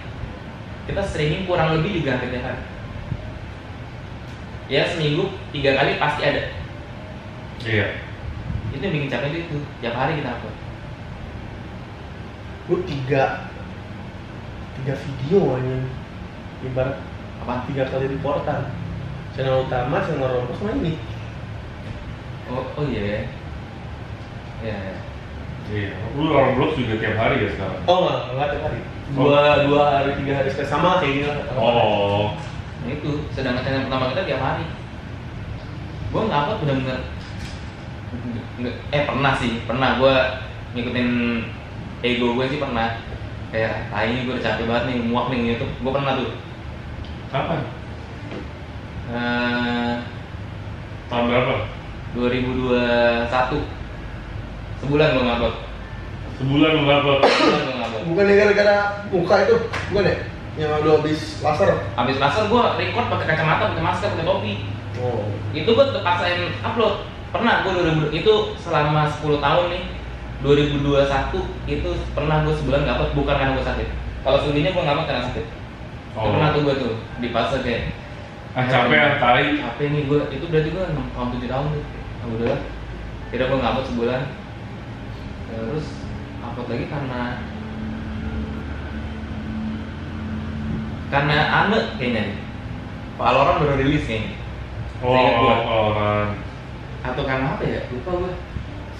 Kita streaming kurang lebih juga hampir tiap hari. Ya seminggu 3 kali pasti ada. Iya. Itu yang bikin capek itu tiap hari kita upload. Gue tiga video aja. Ibarat Apa? 3 kali reportan. Channel utama, channel Roblox sama ini. Oh iya. Ya. Iya. Lu orang blog juga tiap hari ya sekarang? Oh enggak tiap hari. Dua hari, 3 hari sekali sama kayak gini lah. Oh. Nah itu, sedangkan channel pertama kita tiap hari. Gue nggak upload bener-bener. Pernah gue ngikutin ego gue sih pernah. Kayak, ini gue udah capek banget nih, muak nih gitu. Gue pernah tuh. Kapan? Tahun berapa? 2021. Sebulan gue ngupload. Sebulan lu ngupload. Sebulan gue ngupload. Bukan gara-gara muka itu, bukan ya? Yang lu habis laser. Habis laser gue record pakai kacamata, pakai masker, pakai topi. Oh. Itu gue paksain upload. Pernah gue itu selama 10 tahun nih. 2021 itu pernah gue sebulan nggak upload bukan karena gue sakit. Kalau sebelumnya gue nggak upload karena sakit. Oh. Pernah tuh gue tuh di fase kayak Capek tai. capek nih gue, itu berarti gue 6 tahun 7 tahun tuh. Nah, udahlah. Kira gue nggak upload sebulan. Terus upload lagi karena aneh kayaknya nih. Valorant baru rilis kayaknya. Oh, Saya ingat gua. Valorant. Atau karena apa ya? Lupa gue.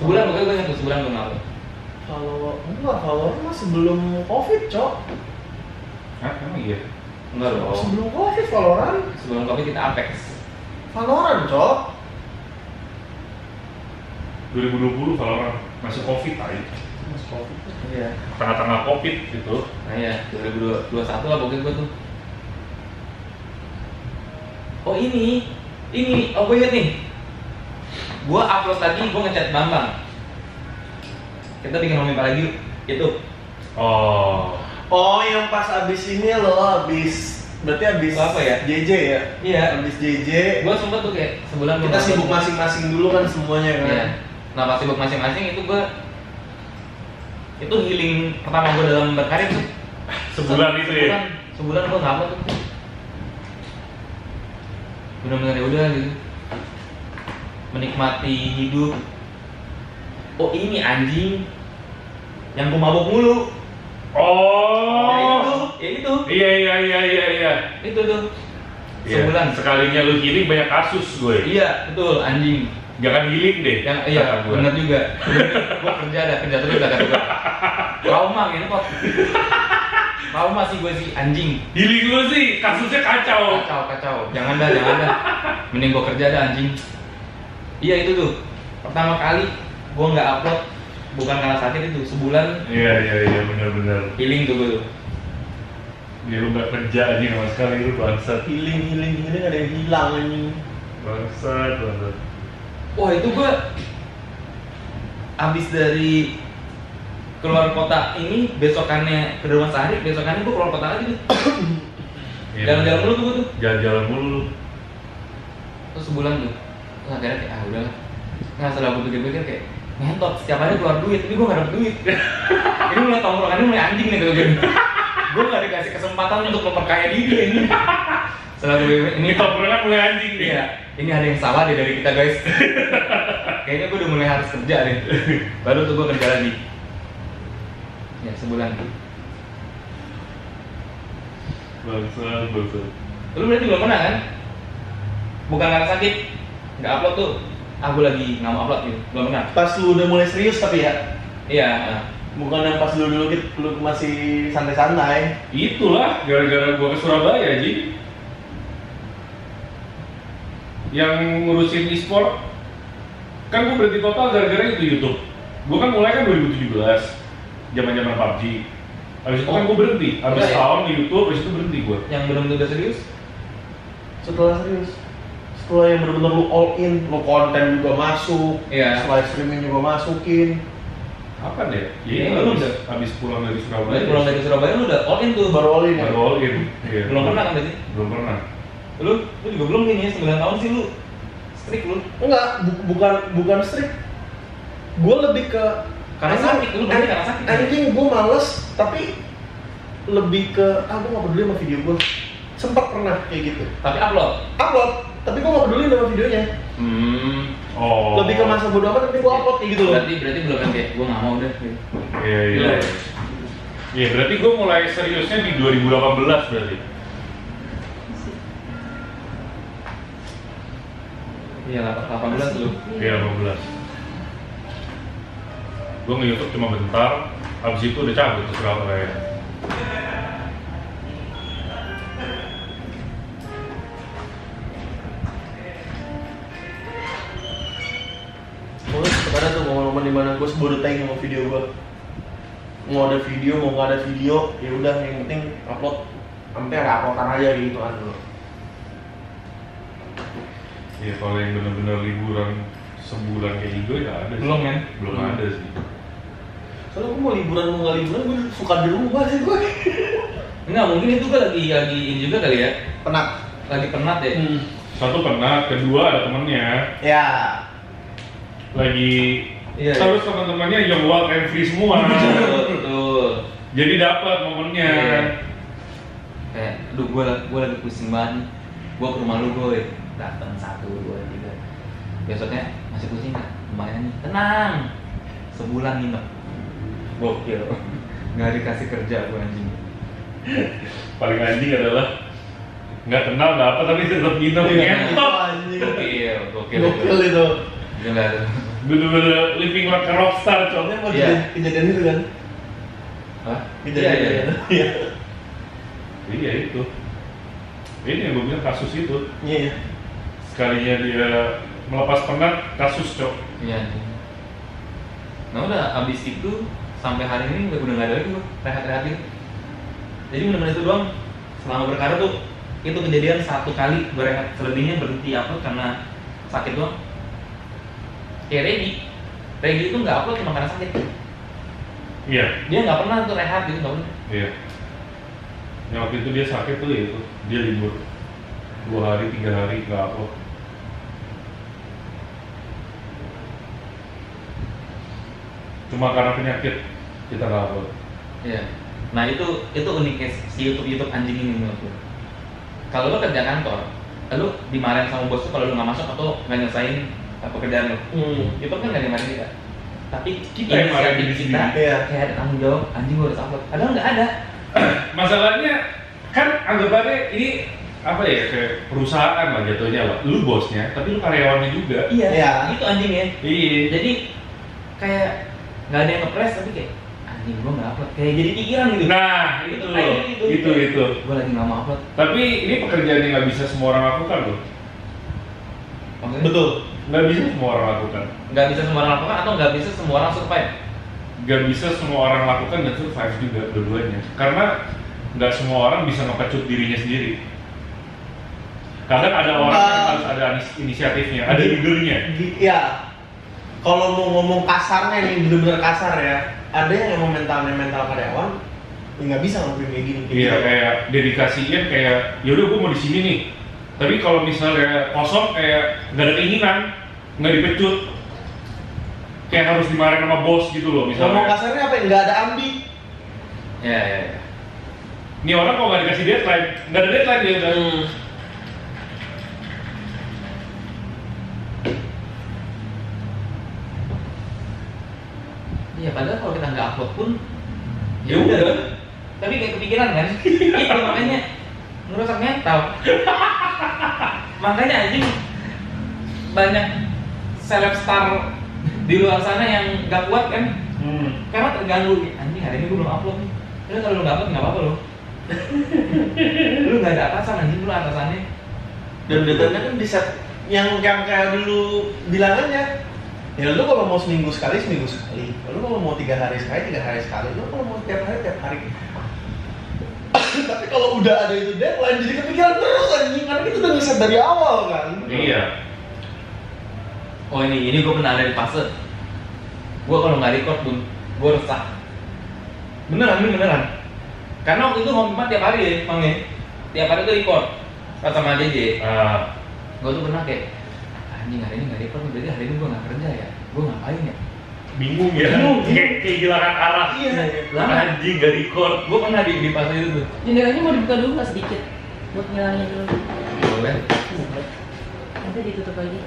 Sebulan pokoknya gue ingat tuh, sebulan gue ngupload. Kalau mah sebelum Covid, Cok. Hah, emang iya? Enggak loh. Sebelum Covid Valorant. Sebelum Covid kita Apex. Valorant, Cok. 2020 Valorant masih Covid tai. Mas Covid. Iya. Tengah-tengah Covid gitu. Nah ya, 2021 lah pokoknya gue tuh. Oh ini, oh gue inget nih. Gue upload lagi, gue ngechat Bambang. Kita bikin homemade lagi yuk. Itu. Oh. Oh, yang pas abis ini loh, berarti abis Apa ya? JJ ya? Iya. Abis JJ. Gue sempet tuh kayak sebulan Kita gua sibuk ngupload. masing-masing dulu kan semuanya kan. Iya. Nah pas sibuk masing-masing itu gue healing pertama gue dalam berkarir tuh. Sebulan itu ya? Sebulan gue ngupload tuh. Bener-bener ya udah gitu. Menikmati hidup. Oh ini anjing yang gue mabok mulu. Oh. Ya itu. Iya. Itu tuh. Iya. Sebulan. Sekalinya lu healing banyak kasus gue. Iya, betul anjing. Jangan healing deh. Yang iya, kata gue. benar juga. Gue kerja terus kata gue. Trauma gitu kok. Trauma sih gue sih anjing. Healing lu sih, kasusnya kacau. Kacau. Jangan dah. Mending gue kerja dah anjing. Iya itu tuh. Pertama kali gue nggak upload bukan karena sakit itu sebulan. Iya benar. Healing tuh gue tuh. Dia lu nggak kerja aja sama sekali, lu bangsat. Healing ada yang hilang anjing. Bangsat. Wah itu gue abis dari keluar kota ini besokannya ke rumah sehari, besokannya gue keluar kota lagi tuh. Jalan-jalan mulu tuh gue tuh. Jalan-jalan mulu. Terus sebulan tuh. Terus akhirnya kayak udahlah. Nah setelah gue pikir-pikir kayak ngentot setiap hari keluar duit, tapi gue gak dapet duit. Ini mulai tongkrongannya mulai anjing nih gitu. Gue gak dikasih kesempatan untuk memperkaya diri ini. Setelah gue ini tongkrongan mulai anjing nih. Iya, ini ada yang salah deh dari kita guys. Kayaknya gue udah mulai harus kerja deh. Baru tuh gue kerja lagi. Ya sebulan tuh. Bangsat. Lu berarti belum pernah kan? Bukan karena sakit, nggak upload tuh. Aku lagi nggak mau upload gitu, belum pernah. Pas lu udah mulai serius tapi ya? Iya. Bukan yang pas dulu lu masih santai-santai. Itulah gara-gara gua ke Surabaya Ji. Yang ngurusin e-sport kan gua berhenti total gara-gara itu YouTube. Gua kan mulai kan 2017, zaman-zaman PUBG. Habis itu kan gua berhenti, habis ya? tahun di YouTube, habis itu berhenti gua. Yang benar-benar udah serius? Setelah serius, setelah yang benar-benar lu all in, lu konten juga masuk, Iya. live streaming juga masukin. Apa deh? Iya, Iya, lu habis pulang dari Surabaya. Berarti pulang dari Surabaya lu udah all in tuh. Baru all in ya? Baru all in. Iya. Belum pernah kan berarti? Belum pernah. Lu juga belum nih, 9 tahun sih lu. Strict lu. Enggak, bukan strict. Gue lebih ke Karena sakit, lu berarti karena sakit. anjing gue males, tapi lebih ke gue gak peduli sama video gue. Sempat pernah kayak gitu. Tapi upload. Tapi gue gak peduli sama videonya. Oh. Lebih ke masa bodo amat, tapi gue upload kayak gitu loh. Berarti belum kan kayak gua nggak mau udah. Gitu. Iya. Iya, berarti gue mulai seriusnya di 2018 berarti. Iya, 18 lu. Iya, 18. Gue nge-YouTube cuma bentar, habis itu udah cabut ke Surabaya. Gue ada tuh momen-momen dimana gue sebodoh tank sama video gue. Mau ada video, mau nggak ada video, ya udah yang penting upload. Sampai ada uploadan aja gitu kan dulu. Iya, kalau yang bener-bener liburan sebulan kayak gitu ya ada sih. Belum, kan? Belum ada sih. Soalnya gue mau liburan mau nggak liburan, gue suka di rumah sih gue. Enggak, mungkin itu gue lagi ini juga kali ya. Penat. Lagi penat ya. Satu penat, kedua ada temennya. Ya. Lagi Iya, terus teman-temannya yang wild and free semua. Betul. Jadi dapat momennya. Iya. Kayak, aduh gue lagi pusing banget nih. Gue ke rumah lu gue datang 1, 2, 3. Besoknya masih pusing nggak? Lumayan nih. Tenang. Sebulan nginep. Gokil. Nggak dikasih kerja gue anjing. Paling anjing adalah nggak kenal nggak apa tapi tetap nginep ngentot. Anjing. Gokil. Gokil itu. Gila tuh. Bener-bener living like a rockstar coy. Soalnya mau Iya. kejadian itu kan? Hah? Kejadian. Iya. Iya itu. Ini yang gue bilang kasus itu. Iya. Sekalinya dia melepas penat, kasus cok. Iya. Nah udah abis itu sampai hari ini udah nggak ada lagi gue rehat-rehat gitu. Jadi benar-benar itu doang. Selama berkarir tuh itu kejadian 1 kali gue rehat, selebihnya berhenti upload karena sakit doang. Kayak Regi itu nggak upload cuma karena sakit. Iya. Dia nggak pernah tuh rehat gitu, nggak pernah. Iya. Yang waktu itu dia sakit tuh ya itu, dia libur 2 hari, 3 hari nggak upload. Cuma karena penyakit kita nggak upload. Iya. Nah itu uniknya si YouTube anjing ini menurut gue. Kalau lo kerja kantor, lo dimarahin sama bos tuh kalau lo nggak masuk atau nggak nyelesain pekerjaan lo. YouTube kan nggak dimarahin kita. Tapi Kita yang marahin diri kita sendiri. Iya. kayak ada tanggung jawab, anjing gue harus upload. Padahal nggak ada. Masalahnya kan anggapannya ini apa ya, kayak perusahaan lah jatuhnya lah. Lu bosnya, tapi lu karyawannya juga. Iya. Iya. Itu anjingnya. Iya. Jadi kayak nggak ada yang ngepres tapi kayak anjing gue nggak upload, kayak jadi pikiran gitu. Nah, itu. Gue lagi nggak mau upload. Tapi ini pekerjaan yang nggak bisa semua orang lakukan loh. Maksudnya? Betul. Nggak bisa semua orang lakukan. Nggak bisa semua orang lakukan atau nggak bisa semua orang survive? Nggak bisa semua orang lakukan dan survive juga dua-duanya. Karena nggak semua orang bisa ngepecut dirinya sendiri. Kadang ada orang yang harus ada inisiatifnya, ada leadernya. Iya. Kalau mau ngomong kasarnya nih, bener-bener kasar ya. Ada yang emang mental karyawan, ya nggak bisa ngelakuin kayak gini. Iya, kayak dedikasinya kayak, yaudah gue mau di sini nih. Tapi kalau misalnya kosong kayak nggak ada keinginan, nggak dipecut, kayak harus dimarahin sama bos gitu loh misalnya. Ngomong kasarnya apa? Nggak ada ambi. Ya. Ini orang kalau nggak dikasih deadline, nggak ada deadline dia udah. Iya, padahal kalau kita nggak upload pun ya udah kan. Tapi kayak kepikiran kan. Itu makanya ngerusak mental. Makanya anjing banyak seleb star di luar sana yang nggak kuat kan. Karena terganggu. Anjing hari ini gue belum upload nih. Tapi kalau lu nggak upload nggak apa-apa lo. Lu nggak ada atasan anjing, lu atasannya. Dan deadline kan di set yang kayak dulu bilangannya. Ya lu kalau mau seminggu sekali. Lu kalau mau 3 hari sekali. Lu kalau mau tiap hari. Tapi kalau udah ada itu deadline jadi kepikiran terus anjing, karena kita udah ngeset dari awal kan. Iya. Oh ini gue pernah ada di fase. Gue kalau nggak record pun gue resah. Beneran. Karena waktu itu ngomong tiap hari ya, Bang. Tiap hari tuh record. Pas sama JJ. Gue tuh pernah kayak anjing hari ini nggak record, berarti hari ini gue nggak kerja ya. Gue ngapain ya? Bingung ya. Kayak kehilangan arah. Iya. Anjing nggak record. Gue pernah di fase itu tuh. Jendelanya mau dibuka dulu nggak sedikit buat ngilangin dulu. Boleh. Nanti ditutup lagi.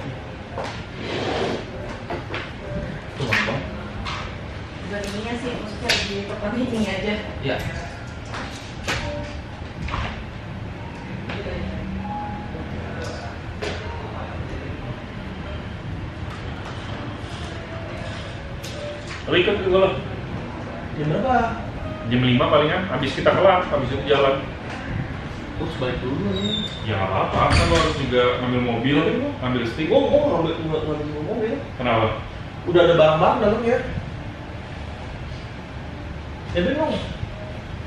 Tuh bang. Bukan ininya sih, maksudnya di tempatnya ini aja. Iya. Lo ikut ke golf? Jam berapa? Jam 5 palingan, habis kita kelar, habis itu jalan. Terus balik dulu nih. Ya nggak apa-apa, kan lo harus juga ngambil mobil, ngambil stick. Gua ngambil mobil. Kenapa? Udah ada barang-barang dalamnya. Ya bingung.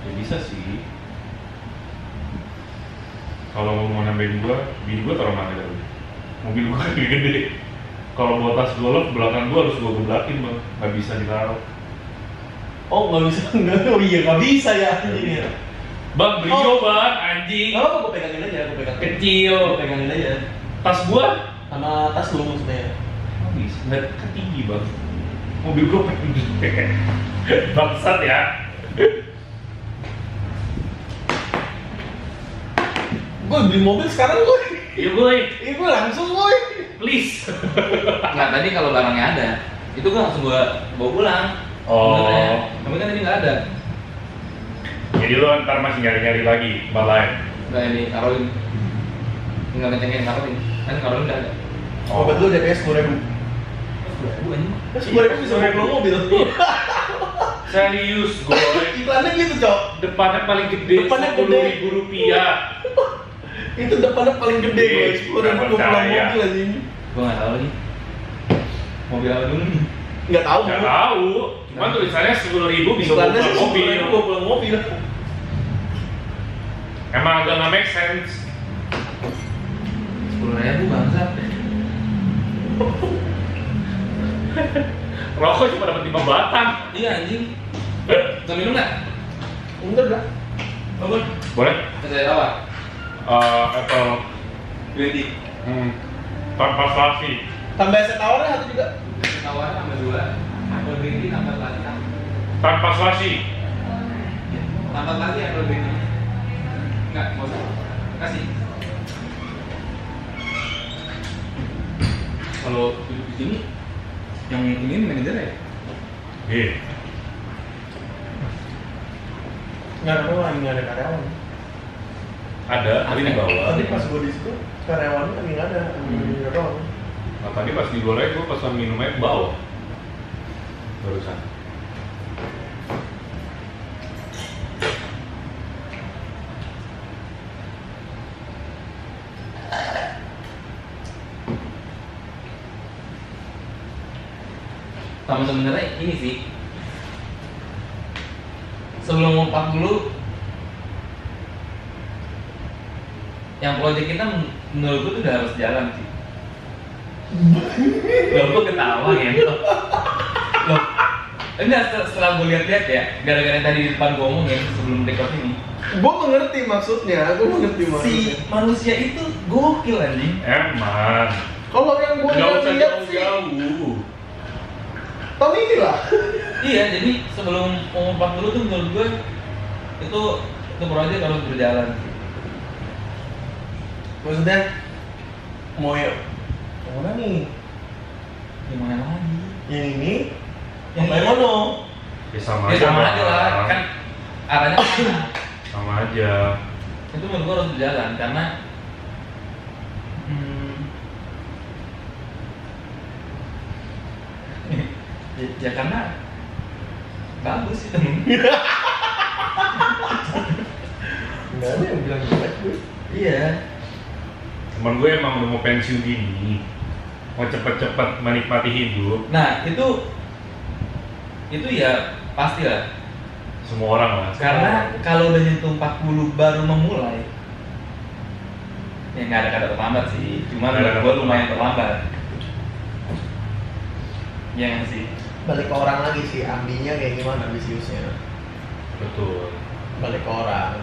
Ya bisa sih. Kalau mau nambahin bini gua taruh mana dulu? Mobil gua kan gede. Kalau bawa tas golf, belakang gua harus gua geblakin bang, nggak bisa ditaruh. Oh nggak bisa, oh iya nggak bisa ya anjing ya. Bang, beli bang, anjing. Nggak apa, gue pegangin aja, Kecil. Gue pegangin aja. Tas gua? Sama tas lu maksudnya. Oh, bisa, nggak ketinggi bang. Mobil gua pengen gede. Bangsat ya. Gue beli mobil sekarang gue. Iya boy. Iya gue langsung boy. Please. Nggak, tadi kalau barangnya ada, itu gue langsung gue bawa pulang. Oh. Sebenarnya. Tapi kan tadi nggak ada. Jadi lo ntar masih nyari-nyari lagi tempat lain. Nggak ini Karolin. Tinggal ngecengin Karolin. Kan Karolin udah ada. Oh betul DPS 10.000. 10.000 anjing. 10.000 bisa bawa pulang mobil. Serius gue. Iklannya gitu cok. Depannya paling gede. Depannya gede. Rp10.000. Itu depannya paling gede guys. 10.000 bawa pulang mobil anjing. Gue nggak tahu lagi. Mobil apa dulu nih? Nggak tahu. Nggak tahu. Cuma tulisannya 10.000 bisa bawa Iklannya sih pulang mobil. 10.000 bawa pulang mobil. Emang agak nggak make sense. 10.000 bangsat. Rokok cuma dapat 5 batang. Iya anjing. Mau minum nggak? Enggak lah. Boleh. Boleh? Saya apa? Apple. Green tea. Tanpa selasi. Tambah es tawarnya satu juga. Tawar tambah 2. Apple green tea tambah lagi. Tanpa selasi. Tambah lagi apple green tea. Enggak, mau kasih. Kalau duduk di sini, yang ini manajer ya? Iya. Nggak ada orang, nggak ada karyawan. Ada, tapi di bawah. Tadi pas gue di situ karyawannya lagi nggak ada. Nggak ada orang. Nah, tadi pas digoreng gue pas minum air ke bawah. Barusan. Sama sebenarnya ini sih, sebelum umur 40 yang project kita menurut gue tuh udah harus jalan sih. Loh, gue ketawa gitu. Loh, enggak, setelah gue lihat-lihat ya, gara-gara yang tadi di depan gue omongin sebelum record ini, Gue mengerti maksudnya, si manusia itu gokil anjing. Emang. Kalau yang gue Nggak usah lihat sih, jauh-jauh. tahun ini lah. Iya, jadi sebelum umur 40 tuh menurut gue itu project harus berjalan sih. Maksudnya mau ya, mana nih? Gimana lagi? Yang ini, Yang yang ini. mana? Ya sama Ya aja. sama aja lah, Bang. kan arahnya ke sana. Sama aja. Itu menurut gue harus berjalan karena ya karena bagus sih temen. Enggak ada yang bilang jelek gue. Iya. Temen gue emang udah mau pensiun dini, mau cepet-cepet menikmati hidup. Nah itu ya pasti lah. Semua orang lah. Karena kalau udah nyentuh 40 baru memulai, ya nggak ada kata terlambat sih. Cuma Nggak ada menurut kata gue lumayan terlambat. Iya nggak sih. Balik ke orang lagi sih, ambinya kayak gimana ambisiusnya. Betul. Balik ke orang.